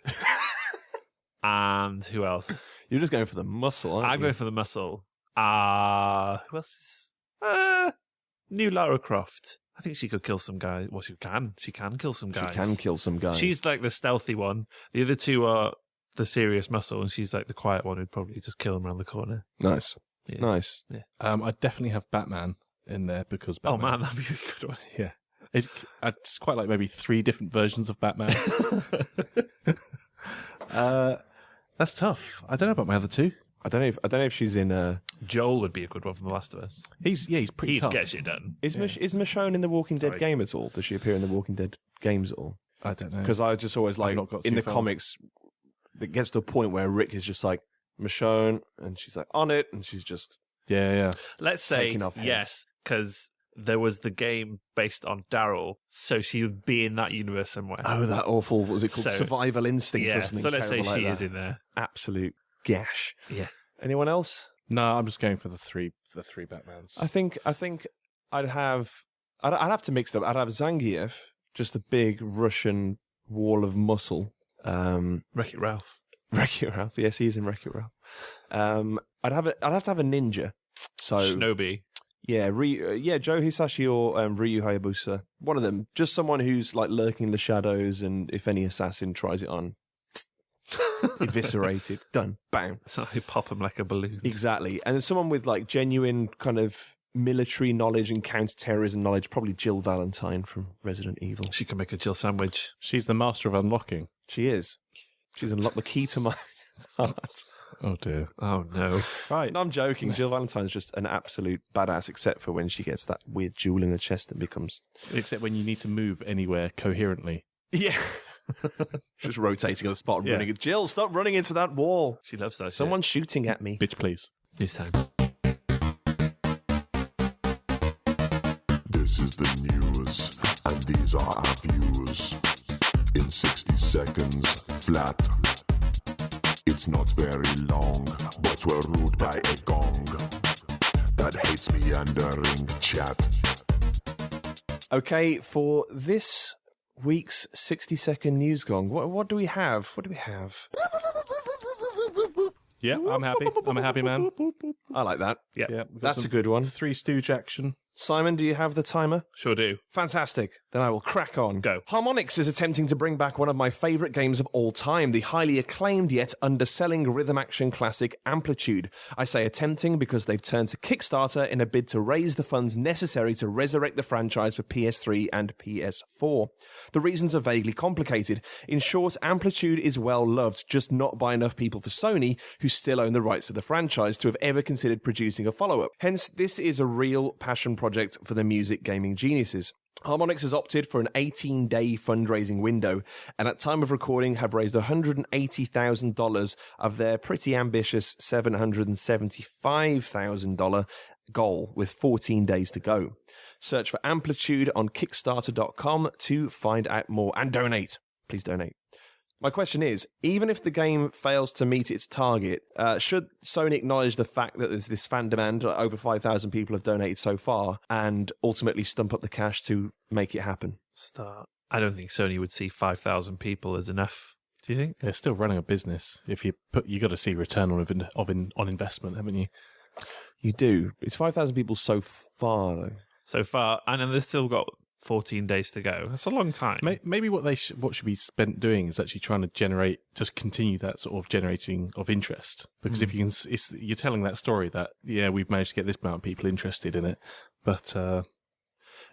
and who else? You're just going for the muscle, aren't I'm you? going for the muscle. Who else is... new Lara Croft. I think she could kill some guys. Well, she can. She can kill some guys. She can kill some guys. She's like the stealthy one. The other two are the serious muscle, and she's like the quiet one who'd probably just kill him around the corner. nice. Yeah. Nice. I definitely have Batman in there because Oh Batman. man, that'd be a good one. Yeah. It's quite like maybe 3 different versions of Batman. That's tough. I don't know about my other 2. I don't know if she's in. Joel would be a good one from The Last of Us. He's pretty He'd tough. get shit done. Is Michonne in the Walking Dead Sorry. game at all? Does she appear in the Walking Dead games at all? I don't know. Because I just always like not got in too the far. comics, it gets to a point where Rick is just like Michonne, and she's like on it, and she's just Yeah. Let's say Taking off heads. yes, because there was the game based on Daryl, so she would be in that universe somewhere. that awful. What was it called? So- Survival Instinct yeah, or something. so let's say terrible she like is that. in there. Absolute gash. Yeah. Anyone else? No, I'm just going for the three Batmans. I think I'd have to mix them. I'd have Zangief, just a big Russian wall of muscle. Wreck-It Ralph. Wreck-It Ralph. Yes, he's in Wreck-It Ralph. I'd have to have a ninja. So Shinobi. yeah, Joe Hisashi or Ryu Hayabusa. One of them. Just someone who's like lurking in the shadows, and if any assassin tries it on, eviscerated. Done. Bam. So you pop him like a balloon. Exactly. And then someone with like genuine kind of military knowledge and counter-terrorism knowledge, probably Jill Valentine from Resident Evil. She can make a Jill sandwich. She's the master of unlocking. She is. She's unlocked the key to my heart. Oh dear. Oh no. Right. No, I'm joking. Jill Valentine's just an absolute badass, except for when she gets that weird jewel in her chest and becomes... Except when you need to move anywhere coherently. Yeah. Just rotating on the spot and Yeah. running. Jill, stop running into that wall. She loves that. Someone's shooting at me. Bitch, please. News time. This is the news, and these are our views. In 60 seconds, flat. It's not very long, but we're ruled by a gong that hates meandering chat. Okay, for this week's 60-second news gong, what do we have? What do we have? Yeah, I'm happy. I'm a happy man. I like that. Yeah. Yeah, we've got That's a some good one. Three Stooge action. Simon, do you have the timer? Sure do. Fantastic. Then I will crack on. Go. Harmonix is attempting to bring back one of my favourite games of all time, the highly acclaimed yet underselling rhythm action classic Amplitude. I say attempting because they've turned to Kickstarter in a bid to raise the funds necessary to resurrect the franchise for PS3 and PS4. The reasons are vaguely complicated. In short, Amplitude is well loved, just not by enough people for Sony, who still own the rights to the franchise, to have ever considered producing a follow-up. Hence, this is a real passion project for the music gaming geniuses. Harmonix has opted for an 18-day fundraising window, and at time of recording have raised $180,000 of their pretty ambitious $775,000 goal, with 14 days to go. Search for Amplitude on Kickstarter.com to find out more, and donate. Please donate. My question is, even if the game fails to meet its target, should Sony acknowledge the fact that there's this fan demand, over 5,000 people have donated so far, and ultimately stump up the cash to make it happen? Start. I don't think Sony would see 5,000 people as enough. Do you think? They're still running a business. If you got to see return on investment, haven't you? You do. It's 5,000 people so far, though. So far, and then they've still got 14 days to go. That's a long time. Maybe what should be spent doing is actually trying to continue that sort of generating of interest. Because if you can, you're telling that story that we've managed to get this amount of people interested in it, but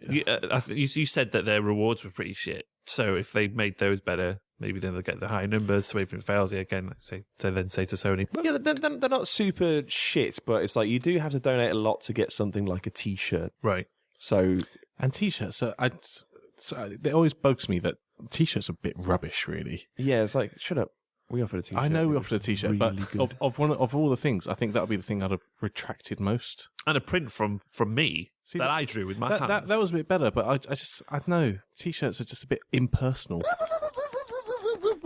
you said that their rewards were pretty shit. So if they made those better, maybe then they'll get the high numbers. So if it fails again, say to Sony, Yeah, they're not super shit, but it's like you do have to donate a lot to get something like a T-shirt. right? So. and t-shirts. It always bugs me that t-shirts are a bit rubbish, really. Yeah, it's like, shut up. We offered a T-shirt. I know we It offered a was t-shirt, really but good. of all the things, I think that would be the thing I'd have retracted most. And a print from me See, that I drew with my hands. That was a bit better, but I don't know. T-shirts are just a bit impersonal.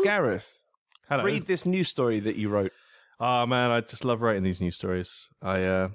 Gareth, Hello. read this news story that you wrote. Oh man, I just love writing these news stories. I'm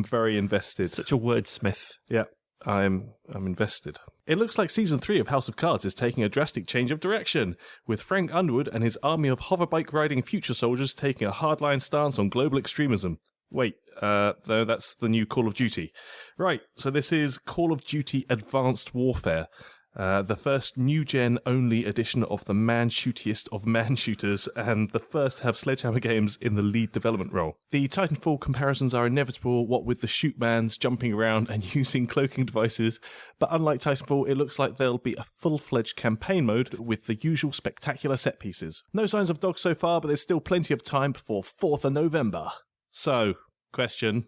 very invested. such a wordsmith. Yeah, I'm invested. It looks like season 3 of House of Cards is taking a drastic change of direction, with Frank Underwood and his army of hoverbike riding future soldiers taking a hardline stance on global extremism. Wait, no, that's the new Call of Duty. Right, so this is Call of Duty Advanced Warfare. The first new-gen only edition of the man-shootiest of man-shooters, and the first to have Sledgehammer Games in the lead development role. The Titanfall comparisons are inevitable, what with the shoot-mans jumping around and using cloaking devices, but unlike Titanfall, it looks like there'll be a full-fledged campaign mode with the usual spectacular set-pieces. No signs of dogs so far, but there's still plenty of time before 4th of November. So, question,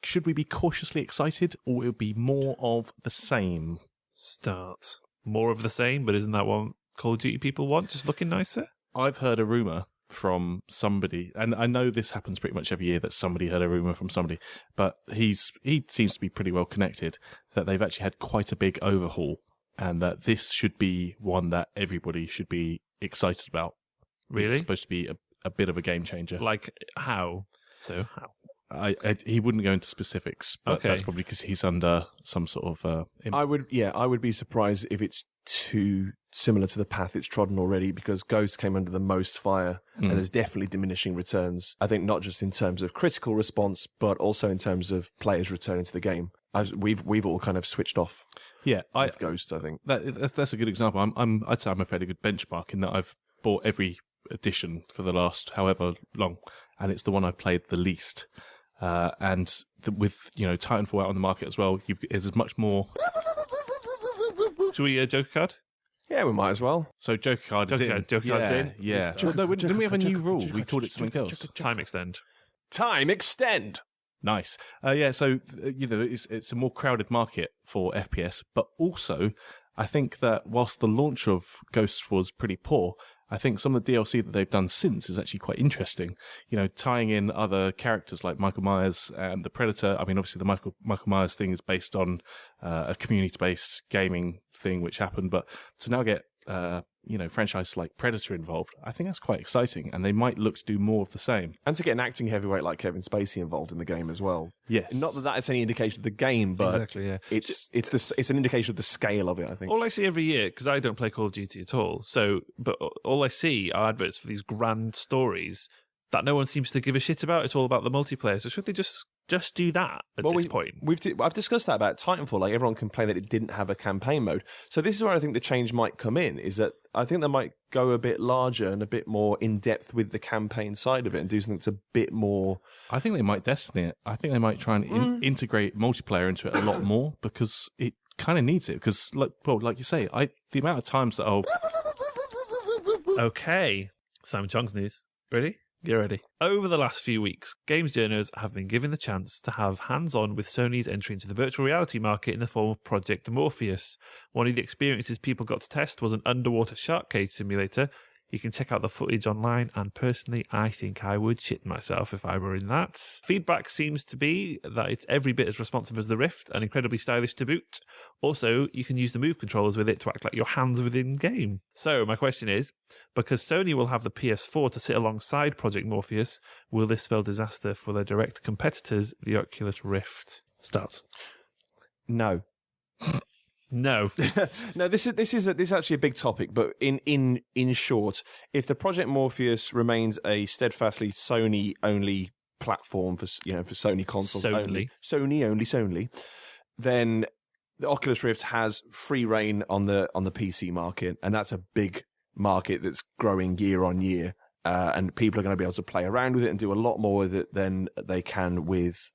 should we be cautiously excited, or will it be more of the same? Start. More of the same, but isn't that what Call of Duty people want? Just looking nicer? I've heard a rumour from somebody, and I know this happens pretty much every year that somebody heard a rumour from somebody, but he seems to be pretty well connected, that they've actually had quite a big overhaul, and that this should be one that everybody should be excited about. Really? It's supposed to be a bit of a game changer. Like, how? So, how? he wouldn't go into specifics, but Okay. that's probably because he's under some sort of. I would be surprised if it's too similar to the path it's trodden already, because Ghost came under the most fire, and there's definitely diminishing returns. I think not just in terms of critical response, but also in terms of players returning to the game. As we've all kind of switched off. Yeah, With Ghost, I think. That's a good example. I'd say I'm a fairly good benchmark in that I've bought every edition for the last however long, and it's the one I've played the least. With Titanfall out on the market as well, there's much more. Should we Joker card? Yeah, we might as well. So Joker card is in. Joker card's in? Yeah. Didn't we have a new rule? We called it something else. Time extend. Time extend. Nice. So it's a more crowded market for FPS, but also I think that whilst the launch of Ghosts was pretty poor, I think some of the DLC that they've done since is actually quite interesting. Tying in other characters like Michael Myers and the Predator. I mean, obviously the Michael Myers thing is based on a community-based gaming thing which happened, but to now get franchise like Predator involved, I think that's quite exciting, and they might look to do more of the same. And to get an acting heavyweight like Kevin Spacey involved in the game as well. Yes. Not that is any indication of the game, but Exactly, yeah. it's an indication of the scale of it, I think. All I see every year, because I don't play Call of Duty at all, but all I see are adverts for these grand stories that no one seems to give a shit about. It's all about the multiplayer. So should they just do that at this point? I've discussed that about Titanfall. Like, everyone complained that it didn't have a campaign mode. So this is where I think the change might come in, is that I think they might go a bit larger and a bit more in depth with the campaign side of it and do something that's a bit more. I think they might Destiny it. I think they might try and integrate multiplayer into it a lot more, because it kind of needs it. Because, like you say, the amount of times that Okay. Simon Chong's news. Ready? Get ready. Over the last few weeks, games journalists have been given the chance to have hands-on with Sony's entry into the virtual reality market in the form of Project Morpheus. One of the experiences people got to test was an underwater shark cage simulator. You can check out the footage online, and personally, I think I would shit myself if I were in that. Feedback seems to be that it's every bit as responsive as the Rift and incredibly stylish to boot. Also, you can use the move controllers with it to act like your hands within game. So, my question is, because Sony will have the PS4 to sit alongside Project Morpheus, will this spell disaster for their direct competitors, the Oculus Rift? Start. No. No. No, this is actually a big topic, but in short, if the Project Morpheus remains a steadfastly Sony only platform for Sony consoles only, then the Oculus Rift has free reign on the PC market, and that's a big market that's growing year on year. And people are going to be able to play around with it and do a lot more with it than they can with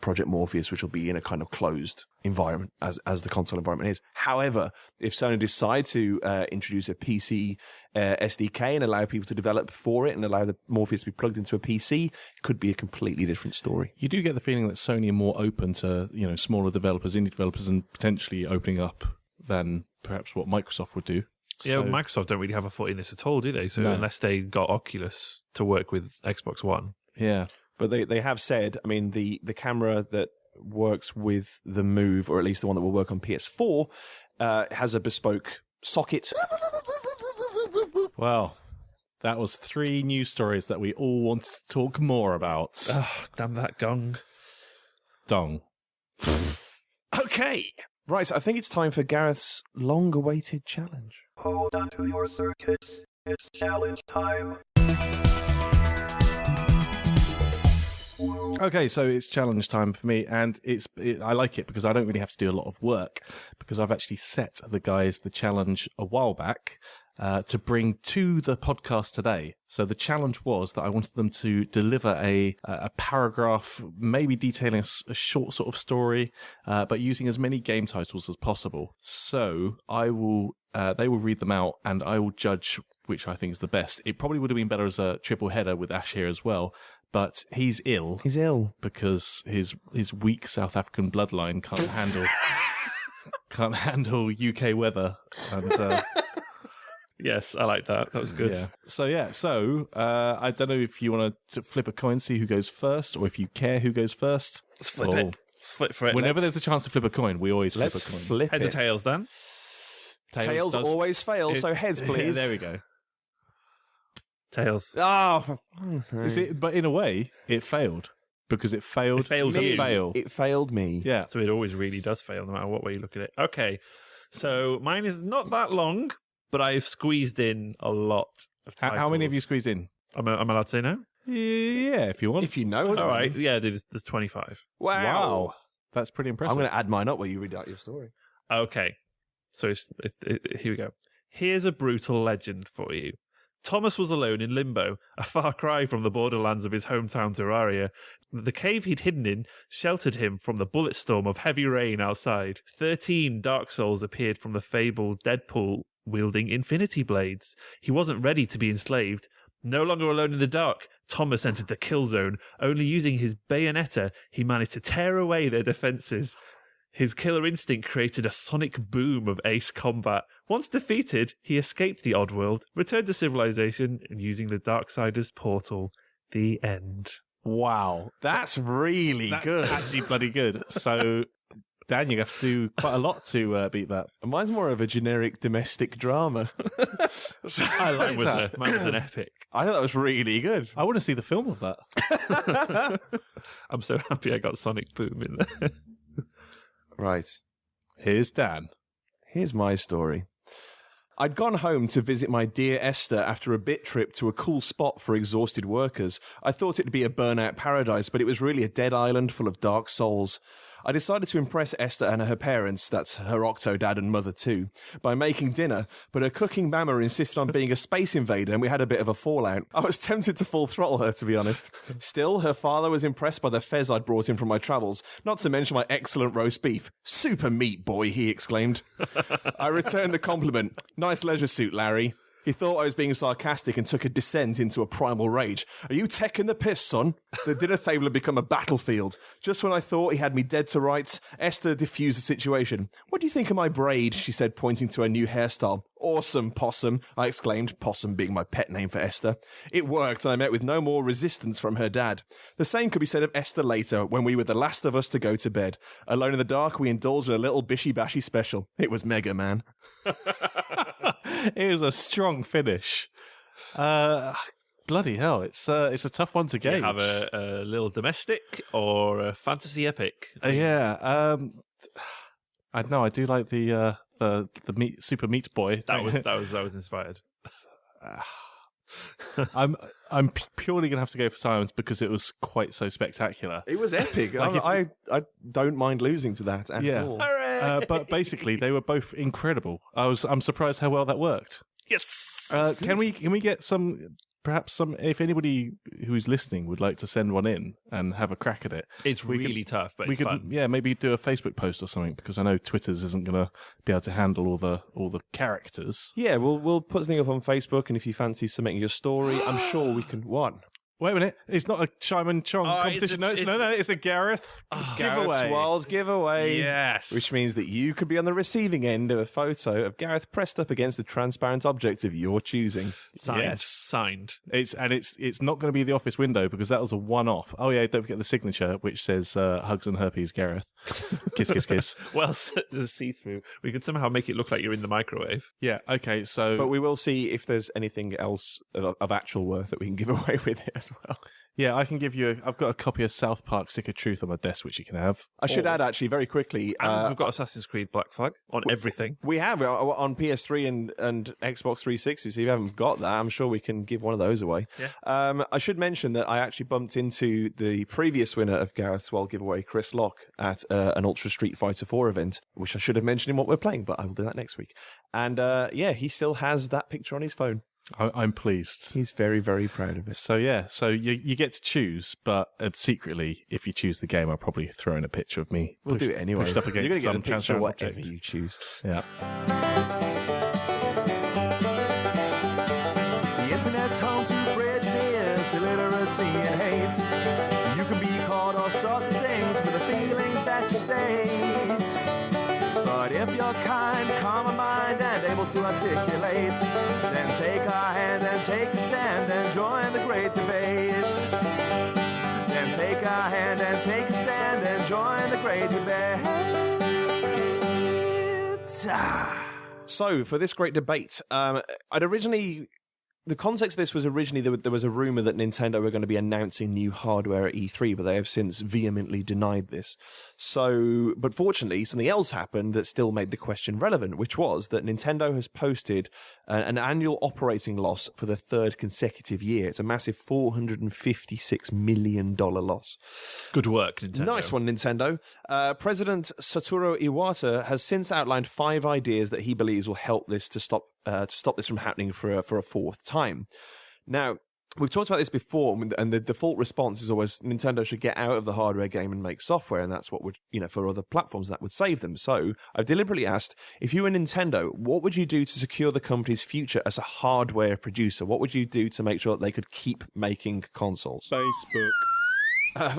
Project Morpheus, which will be in a kind of closed environment as the console environment is. However, if Sony decide to introduce a PC SDK and allow people to develop for it and allow the Morpheus to be plugged into a PC, it could be a completely different story. You do get the feeling that Sony are more open to smaller developers, indie developers, and potentially opening up than perhaps what Microsoft would do. Yeah, well, Microsoft don't really have a foot in this at all, do they? So unless they got Oculus to work with Xbox One. Yeah. But they have said, I mean, the camera that works with the Move, or at least the one that will work on PS4, has a bespoke socket. Well, that was 3 news stories that we all wanted to talk more about. Oh, damn that gong. Dong. Okay. Right, so I think it's time for Gareth's long-awaited challenge. Hold on to your circuits. It's challenge time. Okay, so it's challenge time for me, and I like it because I don't really have to do a lot of work, because I've actually set the guys the challenge a while back to bring to the podcast today. So the challenge was that I wanted them to deliver a paragraph, maybe detailing a short sort of story, but using as many game titles as possible. So they will read them out, and I will judge which I think is the best. It probably would have been better as a triple header with Ash here as well, but he's ill. He's ill because his weak South African bloodline can't handle UK weather, and. Yes, I like that. That was good. Yeah. So I don't know if you want to flip a coin, see who goes first, or if you care who goes first. Let's flip it. Let's flip for it. Whenever there's a chance to flip a coin, we always flip a coin. Flip Heads or it. tails, Dan? Tails always fail, so heads, please. Yeah, there we go. Tails. Oh, But in a way, it failed. because it failed. It fails Does it you. fail? It failed me. Yeah. So it always really does fail, no matter what way you look at it. Okay, so mine is not that long, but I've squeezed in a lot of How many have you titles. squeezed in? Am I allowed to say no? Yeah, if you want. If you know. All right, yeah, there's 25. Wow. That's pretty impressive. I'm going to add mine up while you read out your story. Okay, so here we go. Here's a brutal legend for you. Thomas was alone in Limbo, a far cry from the borderlands of his hometown Terraria. The cave he'd hidden in sheltered him from the bullet storm of heavy rain outside. 13 dark souls appeared from the fabled Deadpool, wielding infinity blades. He wasn't ready to be enslaved. No longer alone in the dark, Thomas entered the kill zone. Only using his bayonetta, he managed to tear away their defenses. His killer instinct created a sonic boom of ace combat. Once defeated, he escaped the Oddworld, returned to civilization, and using the Darksiders portal. The end. Wow. That's really That's good. actually bloody good. So, Dan, you have to do quite a lot to beat that. Mine's more of a generic domestic drama. I like that. Mine was an epic. I thought that was really good. I want to see the film of that. I'm so happy I got Sonic Boom in there. Right. Here's Dan. Here's my story. I'd gone home to visit my dear Esther after a bit trip to a cool spot for exhausted workers. I thought it'd be a burnout paradise, but it was really a dead island full of dark souls. I decided to impress Esther and her parents, that's her octo-dad and mother too, by making dinner, but her cooking mama insisted on being a space invader and we had a bit of a fallout. I was tempted to full throttle her, to be honest. Still, her father was impressed by the fez I'd brought in from my travels, not to mention my excellent roast beef. Super meat, boy, he exclaimed. I returned the compliment. Nice leisure suit, Larry. He thought I was being sarcastic and took a descent into a primal rage. Are you taking the piss, son? The dinner table had become a battlefield. Just when I thought he had me dead to rights, Esther diffused the situation. What do you think of my braid? She said, pointing to her new hairstyle. Awesome, Possum, I exclaimed, Possum being my pet name for Esther. It worked, and I met with no more resistance from her dad. The same could be said of Esther later, when we were the last of us to go to bed. Alone in the dark, we indulged in a little bishy-bashy special. It was mega, man. It was a strong finish. Bloody hell, it's a tough one to Do you gauge. have a little domestic or a fantasy epic? Yeah. I know. I do like the meat, super meat boy. That was inspired. I'm purely gonna have to go for silence because it was quite so spectacular. It was epic. Like I don't mind losing to that at Yeah. all. But basically, they were both incredible. I'm surprised how well that worked. Yes. Can we get some? Perhaps some. If anybody who's listening would like to send one in and have a crack at it, It's we really could- tough, but we it's could, fun. yeah, maybe do a Facebook post or something because I know Twitter's isn't going to be able to handle all the characters. Yeah, we'll put something up on Facebook, and if you fancy submitting your story, I'm sure we can. What? Wait a minute, it's not a Simon Chong Oh, competition. it's It's a Gareth Gareth's giveaway. Wild giveaway. Yes. Which means that you could be on the receiving end of a photo of Gareth pressed up against a transparent object of your choosing. Signed. Yes. Signed. It's not going to be the office window because that was a one-off. Oh yeah, don't forget the signature which says hugs and herpes Gareth. Kiss kiss kiss. Well, the see-through. We could somehow make it look like you're in the microwave. Yeah, okay, so But we will see if there's anything else of actual worth that we can give away with it as well. yeah, I can give you I've got a copy of South Park Sick of Truth on my desk which you can have. I should add, actually, very quickly. And we've got Assassin's Creed Black Flag on everything. We have on PS3 and Xbox 360, so if you haven't got that, I'm sure we can give one of those away. Yeah. I should mention that I actually bumped into the previous winner of Gareth's Wild giveaway, Chris Locke, at an Ultra Street Fighter 4 event, which I should have mentioned in what we're playing, but I will do that next week. And yeah, he still has that picture on his phone. I'm pleased. He's very, very proud of it. So yeah, so you get to choose, but secretly, if you choose the game, I'll probably throw in a picture of me. We'll do it anyway. Pushed up You're against going to get some a picture of transparent whatever object. you choose. Yeah. The internet's home to prejudice, illiteracy, and hate. You can be called all sorts of things for the feelings that you state. But if you're kind, calm of mind, and able to articulate, then take our hand and take a stand and join the great debates. Then take our hand and take a stand and join the great debate. So, for this great debate, I'd originally The context of this was originally there was a rumor that Nintendo were going to be announcing new hardware at E3, but they have since vehemently denied this. So, but fortunately, something else happened that still made the question relevant, which was that Nintendo has posted an annual operating loss for the third consecutive year. It's a massive $456 million loss. Good work, Nintendo. Nice one, Nintendo. President Satoru Iwata has since outlined 5 ideas that he believes will help this to stop this from happening for a fourth time. Now, we've talked about this before, and the default response is always Nintendo should get out of the hardware game and make software, and that's what would, for other platforms, that would save them. So I've deliberately asked, if you were Nintendo, what would you do to secure the company's future as a hardware producer? What would you do to make sure that they could keep making consoles? Facebook.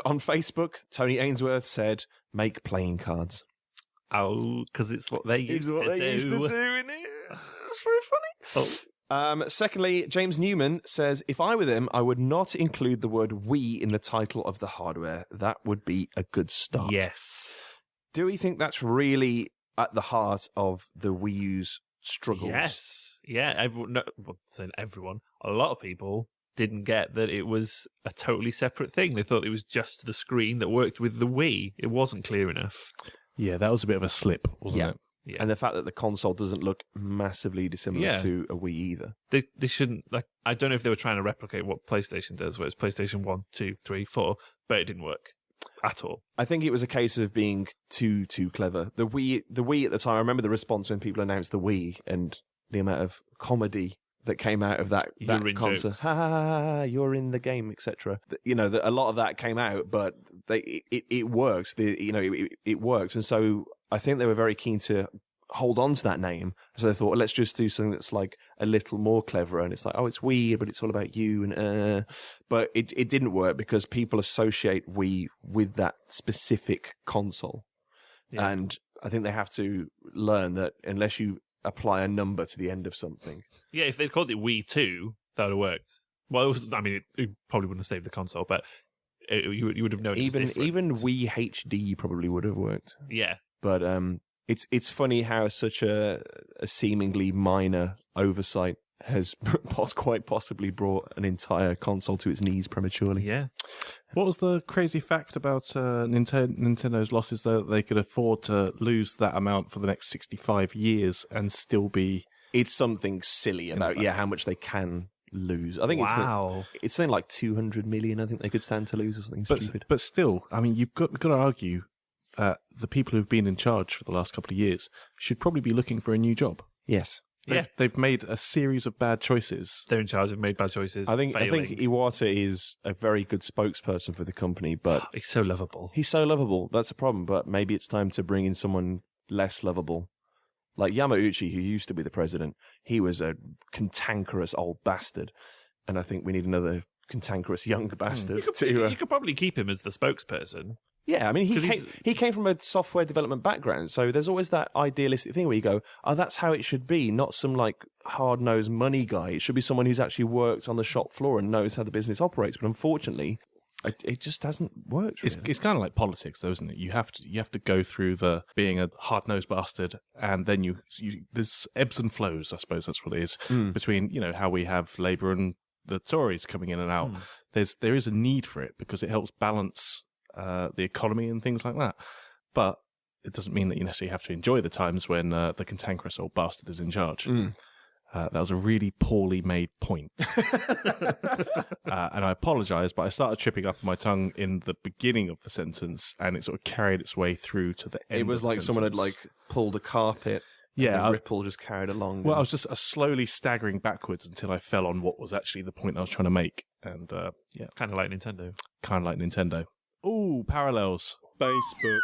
On Facebook, Tony Ainsworth said, make playing cards. Oh, because it's what they used to do. Isn't it? It's very funny. Secondly, James Newman says, if I were them, I would not include the word Wii in the title of the hardware. That would be a good start. Yes. Do we think that's really at the heart of the Wii U's struggles? Yes. Yeah, everyone. A lot of people didn't get that it was a totally separate thing. They thought it was just the screen that worked with the Wii. It wasn't clear enough. Yeah, that was a bit of a slip, wasn't it? Yeah. And the fact that the console doesn't look massively dissimilar to a Wii either. They shouldn't, I don't know if they were trying to replicate what PlayStation does, where it's PlayStation 1, 2, 3, 4, but it didn't work at all. I think it was a case of being too clever. The Wii at the time, I remember the response when people announced the Wii and the amount of comedy that came out of that concert. Ha ha ha! You're in the game, etc. A lot of that came out, but it works. It works, and so I think they were very keen to hold on to that name. So they thought, let's just do something that's like a little more clever. And it's like, oh, it's Wii, but it's all about you. And but it didn't work because people associate Wii with that specific console, and I think they have to learn that unless you apply a number to the end of something. Yeah, if they'd called it Wii 2, that would have worked. Well, it probably wouldn't have saved the console, but you would have known even it was different. Even Wii HD probably would have worked. Yeah. But it's funny how such a seemingly minor oversight has quite possibly brought an entire console to its knees prematurely. Yeah. What was the crazy fact about Nintendo's losses, though? That they could afford to lose that amount for the next 65 years and still be... It's something silly about, how much they can lose. I think it's something like 200 million, I think they could stand to lose or something stupid. But still, you've got to argue that the people who've been in charge for the last couple of years should probably be looking for a new job. Yes. They've made a series of bad choices. They're in charge, have made bad choices. I think Iwata is a very good spokesperson for the company, but he's so lovable. He's so lovable. That's a problem. But maybe it's time to bring in someone less lovable. Like Yamauchi, who used to be the president, he was a cantankerous old bastard. And I think we need another cantankerous young bastard. You could probably keep him as the spokesperson. Yeah, he came from a software development background, so there's always that idealistic thing where you go, oh, that's how it should be, not some like hard-nosed money guy. It should be someone who's actually worked on the shop floor and knows how the business operates. But unfortunately, it just hasn't worked. Really. It's kind of like politics, though, isn't it? You have to go through the being a hard-nosed bastard, and then you there's ebbs and flows. I suppose that's what it is between how we have Labour and the Tories coming in and out. There is a need for it because it helps balance the economy and things like that. But it doesn't mean that you necessarily have to enjoy the times when the cantankerous old bastard is in charge. That was a really poorly made point. And I apologise, but I started tripping up my tongue in the beginning of the sentence and it sort of carried its way through to the end. It was like someone had pulled a carpet. Yeah, and the ripple just carried along. Well, I was just slowly staggering backwards until I fell on what was actually the point I was trying to make. And kind of like Nintendo. Ooh, parallels. Facebook.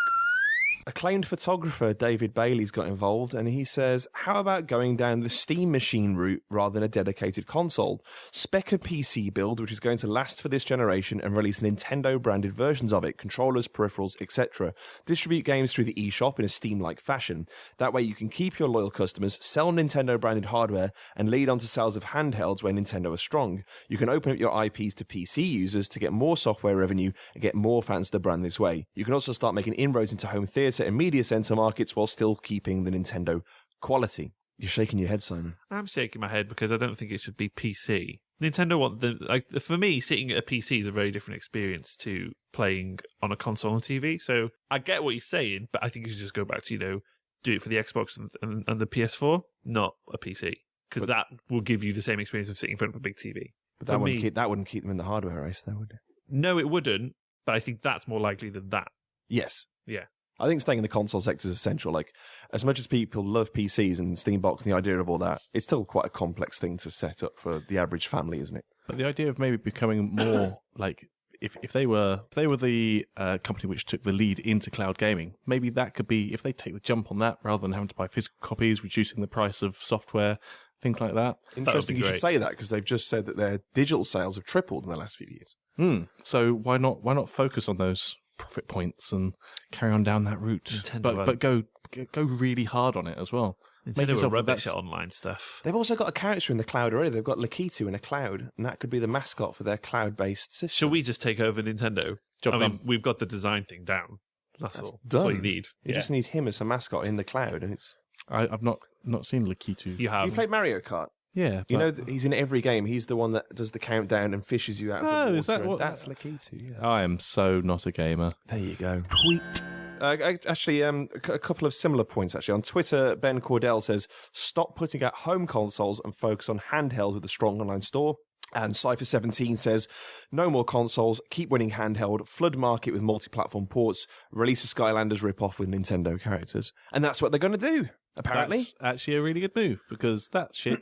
Acclaimed photographer David Bailey's got involved, and he says, how about going down the Steam Machine route rather than a dedicated console? Spec a PC build which is going to last for this generation and release Nintendo-branded versions of it, controllers, peripherals, etc. Distribute games through the eShop in a Steam-like fashion. That way you can keep your loyal customers, sell Nintendo-branded hardware, and lead on to sales of handhelds where Nintendo is strong. You can open up your IPs to PC users to get more software revenue and get more fans to the brand this way. You can also start making inroads into home theatre and media centre markets while still keeping the Nintendo quality. You're shaking your head, Simon. I'm shaking my head because I don't think it should be PC. Nintendo for me, sitting at a PC is a very different experience to playing on a console and TV. So I get what he's saying, but I think you should just go back to, do it for the Xbox and the PS4, not a PC. Because that will give you the same experience of sitting in front of a big TV. But that wouldn't keep them in the hardware race, though, would it? No, it wouldn't, but I think that's more likely than that. Yes. Yeah. I think staying in the console sector is essential. Like, as much as people love PCs and Steambox and the idea of all that, it's still quite a complex thing to set up for the average family, isn't it? But the idea of maybe becoming more like, if they were the company which took the lead into cloud gaming, maybe that could be, if they take the jump on that rather than having to buy physical copies, reducing the price of software, things like that. Interesting you should say that, because they've just said that their digital sales have tripled in the last few years. So why not focus on those profit points and carry on down that route? But go really hard on it as well. Nintendo are rubbish at online stuff. They've also got a character in the cloud already. They've got Lakitu in a cloud, and that could be the mascot for their cloud-based system. Shall we just take over Nintendo? Job done. We've got the design thing down. That's all. Done. That's all you need. You just need him as a mascot in the cloud, and it's. I've not seen Lakitu. You have. You played Mario Kart. Yeah, You know, he's in every game. He's the one that does the countdown and fishes you out of the water. Is that and what- that's Lakitu, yeah. I am so not a gamer. There you go. Tweet. Actually, a couple of similar points, actually. On Twitter, Ben Cordell says, stop putting out home consoles and focus on handheld with a strong online store. And Cypher17 says, no more consoles, keep winning handheld, flood market with multi-platform ports, release a Skylanders rip-off with Nintendo characters. And that's what they're going to do, apparently. That's actually a really good move, because that shit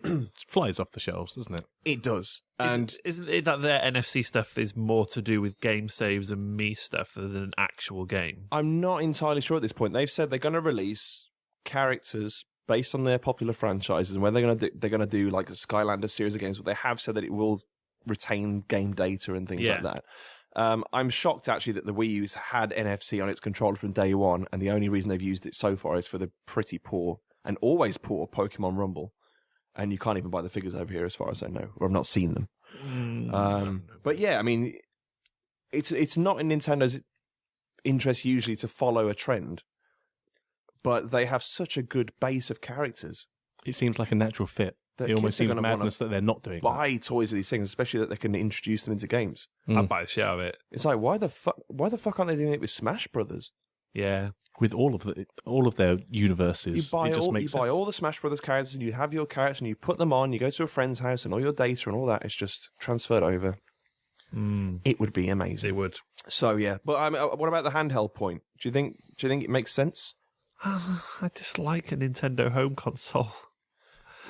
flies off the shelves, doesn't it? It does. And Isn't it that their NFC stuff is more to do with game saves and me stuff than an actual game? I'm not entirely sure at this point. They've said they're going to release characters based on their popular franchises, and whether they're going to do like a Skylanders series of games, but they have said that it will retain game data and things like that. I'm shocked actually that the Wii U's had NFC on its controller from day one, and the only reason they've used it so far is for the pretty poor and always poor Pokemon Rumble. And you can't even buy the figures over here, as far as I know, or I've not seen them. But yeah, I mean, it's not in Nintendo's interest usually to follow a trend, but they have such a good base of characters. It seems like a natural fit. That It almost kids are seems gonna madness that they're not doing that. Buy toys of these things, especially that they can introduce them into games. I'd buy the shit out of it. It's like, why the fuck aren't they doing it with Smash Brothers? Yeah. With all of their universes. You buy it just all makes sense. all the Smash Brothers characters, and you have your characters, and you put them on. You go to a friend's house, and all your data and all that is just transferred over. It would be amazing. They would. So yeah, but what about the handheld point? Do you think it makes sense? I just like a Nintendo home console.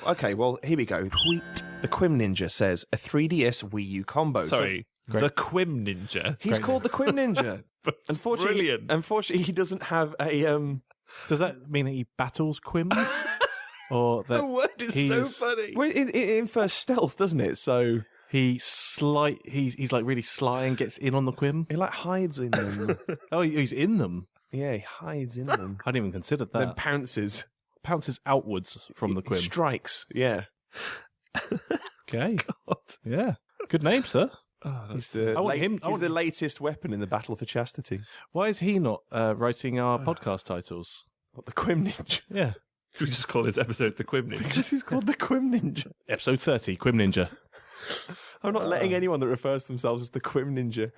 Okay, well here we go. Tweet. The Quim Ninja says a 3DS Wii U combo. Sorry, the Quim Ninja. He's called the Quim Ninja. Brilliant. Unfortunately, he doesn't have a Does that mean that he battles Quims? Or that The word is so funny. Well, in first stealth, doesn't it? So he's like really sly and gets in on the Quim? he like hides in them. Oh, he's in them. Yeah, he hides in them. I hadn't even considered that. Then pounces. Pounces outwards from the He Quim. strikes. Yeah. Okay. Yeah. Good name, sir. He's the I want him- I he's want- the latest weapon in the battle for chastity. Why is he not writing our podcast titles? What, the Quim Ninja? Yeah. Should we just call this episode the Quim Ninja? Because he's called the Quim Ninja. Episode 30, Quim Ninja. I'm not letting anyone that refers to themselves as the Quim Ninja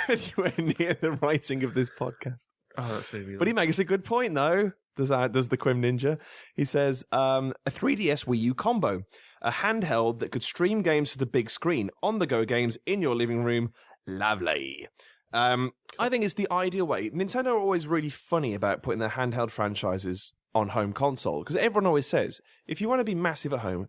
anywhere near the writing of this podcast. Oh, that's really But he makes a good point, though. Does the Quim Ninja? He says, a 3DS Wii U combo. A handheld that could stream games to the big screen. On-the-go games in your living room. Lovely. I think it's the ideal way. Nintendo are always really funny about putting their handheld franchises on home console. Because everyone always says, if you want to be massive at home,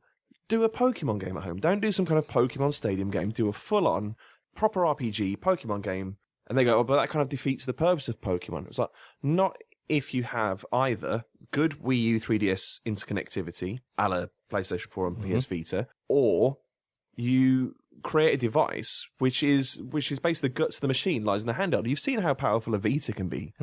do a Pokemon game at home. Don't do some kind of Pokemon Stadium game. Do a full-on, proper RPG Pokemon game. And they go, oh, but that kind of defeats the purpose of Pokemon. It's like, not if you have either good Wii U 3DS interconnectivity, a la PlayStation 4 and PS Vita, or you create a device which is basically the guts of the machine lies in the handheld. You've seen how powerful a Vita can be.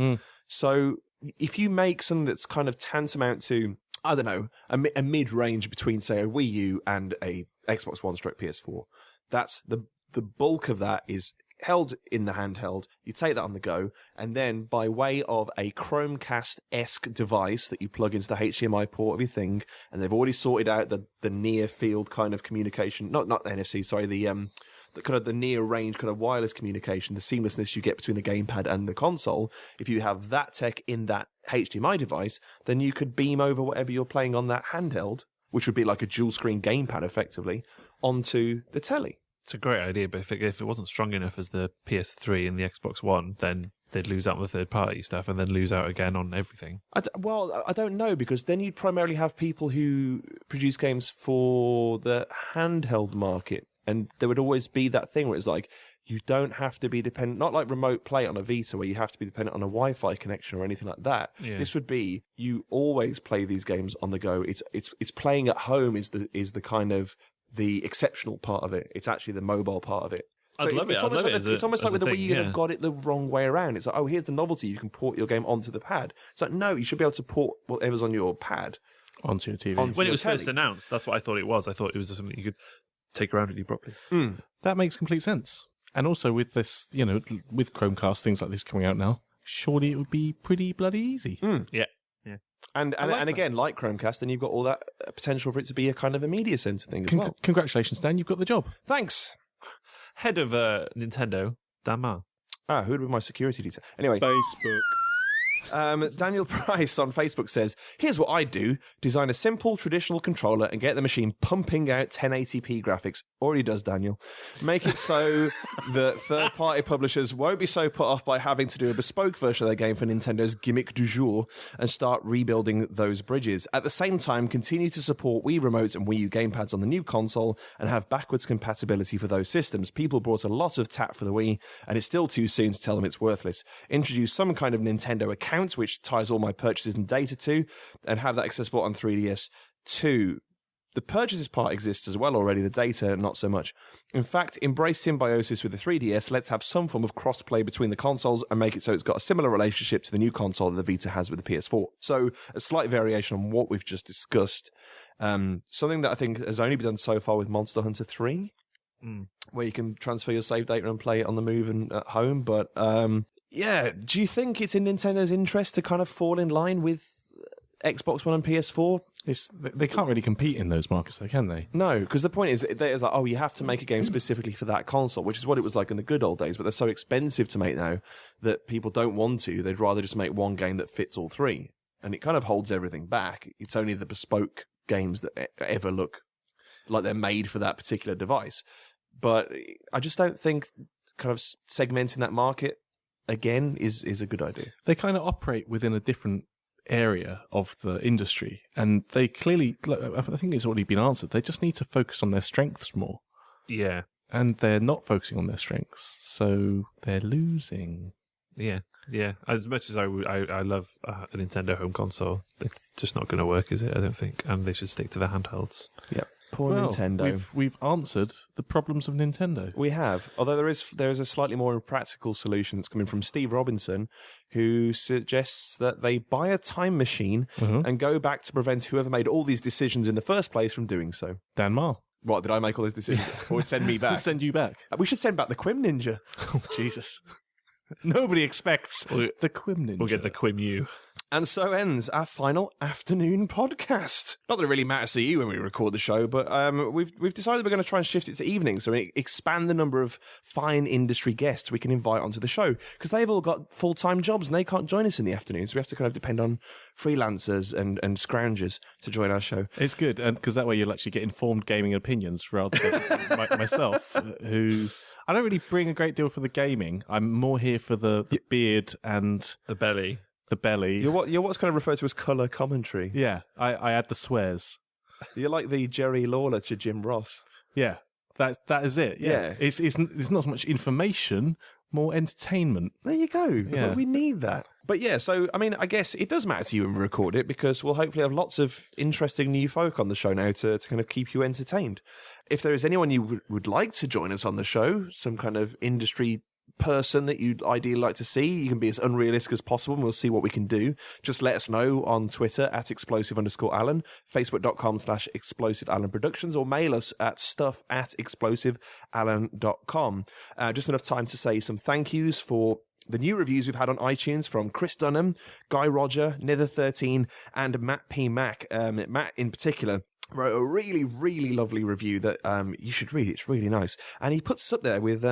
So if you make something that's kind of tantamount to, I don't know, a mid-range between, say, a Wii U and a Xbox One / PS4, that's the bulk of that is held in the handheld, you take that on the go, and then by way of a Chromecast-esque device that you plug into the HDMI port of your thing, and they've already sorted out the near field kind of communication, not NFC, sorry, the kind of the near range kind of wireless communication, the seamlessness you get between the gamepad and the console. If you have that tech in that HDMI device, then you could beam over whatever you're playing on that handheld, which would be like a dual screen gamepad effectively, onto the telly. It's a great idea, but if it wasn't strong enough as the PS3 and the Xbox One, then they'd lose out on the third-party stuff and then lose out again on everything. I don't know, because then you'd primarily have people who produce games for the handheld market, and there would always be that thing where it's like, you don't have to be dependent, not like remote play on a Vita where you have to be dependent on a Wi-Fi connection or anything like that. Yeah. This would be, you always play these games on the go. It's playing at home is the kind of the exceptional part of it. It's actually the mobile part of it. So I'd love it. It's almost like with the Wii U, yeah. they've got it the wrong way around. It's like, oh, here's the novelty. You can port your game onto the pad. It's like, no, you should be able to port whatever's on your pad Onto your TV. onto When it your was first telly. announced, that's what I thought it was. I thought it was something you could take around with you properly. That makes complete sense. And also with this, with Chromecast, things like this coming out now, surely it would be pretty bloody easy. Yeah. And like that. again, like Chromecast, then you've got all that potential for it to be a kind of a media center thing as well. Congratulations, Dan. You've got the job. Thanks. Head of Nintendo, Dan Ma. Who would be my security detail? Anyway, Facebook. Daniel Price on Facebook says, here's what I'd do. Design a simple, traditional controller and get the machine pumping out 1080p graphics. Already does, Daniel. Make it so that third-party publishers won't be so put off by having to do a bespoke version of their game for Nintendo's gimmick du jour and start rebuilding those bridges. At the same time, continue to support Wii remotes and Wii U gamepads on the new console and have backwards compatibility for those systems. People brought a lot of tap for the Wii, and it's still too soon to tell them it's worthless. Introduce some kind of Nintendo account which ties all my purchases and data to, and have that accessible on 3DS too. The purchases part exists as well already, the data not so much. In fact, embrace symbiosis with the 3DS. Let's have some form of cross-play between the consoles and make it so it's got a similar relationship to the new console that the Vita has with the PS4. So a slight variation on what we've just discussed. Something that I think has only been done so far with Monster Hunter 3, where you can transfer your save data and play it on the move and at home. But yeah, do you think it's in Nintendo's interest to kind of fall in line with Xbox One and PS4? They can't really compete in those markets, though, can they? No, because the point is, there's like, oh, you have to make a game specifically for that console, which is what it was like in the good old days, but they're so expensive to make now that people don't want to. They'd rather just make one game that fits all three. And it kind of holds everything back. It's only the bespoke games that ever look like they're made for that particular device. But I just don't think kind of segmenting that market again is a good idea. They kind of operate within a different area of the industry, and they clearly, I think it's already been answered, they just need to focus on their strengths more. Yeah. And they're not focusing on their strengths, so they're losing. Yeah. As much as I love a Nintendo home console, it's just not going to work, is it? I don't think. And they should stick to the handhelds. Yep. Poor Nintendo. We've answered the problems of Nintendo. We have. Although there is a slightly more practical solution that's coming from Steve Robinson, who suggests that they buy a time machine and go back to prevent whoever made all these decisions in the first place from doing so. Dan Ma. What, did I make all those decisions? Or send me back? Send you back. We should send back the Quim Ninja. Oh, Jesus. Nobody expects the Quim Ninja. We'll get the Quim U. And so ends our final afternoon podcast. Not that it really matters to you when we record the show, but we've decided we're going to try and shift it to evening, so we expand the number of fine industry guests we can invite onto the show, because they've all got full-time jobs and they can't join us in the afternoon, so we have to kind of depend on freelancers and scroungers to join our show. It's good, because that way you'll actually get informed gaming opinions rather than myself, who... I don't really bring a great deal for the gaming. I'm more here for the beard and... The belly. The belly. You're what's kind of referred to as colour commentary. Yeah, I add the swears. You're like the Jerry Lawler to Jim Ross. Yeah, that is it. Yeah. It's not so much information, more entertainment. There you go. Yeah. We need that. But yeah, so, I mean, I guess it does matter to you when we record it, because we'll hopefully have lots of interesting new folk on the show now to kind of keep you entertained. If there is anyone you would like to join us on the show, some kind of industry person that you'd ideally like to see. You can be as unrealistic as possible, and we'll see what we can do. Just let us know on Twitter at explosive_Alan, facebook.com/explosivealan productions, or mail us at stuff@explosivealan.com. Just enough time to say some thank yous for the new reviews we've had on iTunes from Chris Dunham, Guy Roger, Nither13, and Matt P. Mac. Matt, in particular, wrote a really, really lovely review that you should read. It's really nice. And he puts us up there with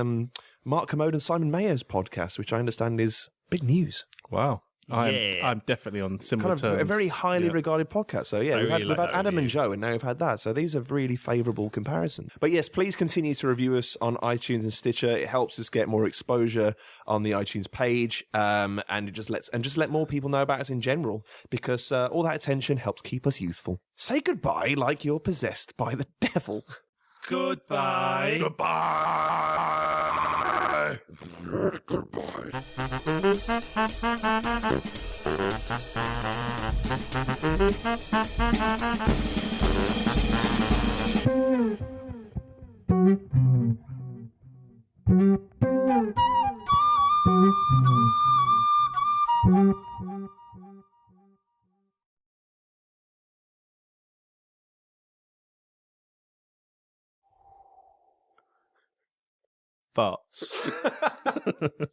Mark Commode and Simon Mayer's podcast, which I understand is big news. Wow. I'm definitely on similar Kind of terms. a very highly regarded podcast. So yeah, we've had Adam and Joe, and now we've had that. So these are really favourable comparisons. But yes, please continue to review us on iTunes and Stitcher. It helps us get more exposure on the iTunes page, and it just let more people know about us in general, because all that attention helps keep us youthful. Say goodbye like you're possessed by the devil. Goodbye. Goodbye. Goodbye. Farts.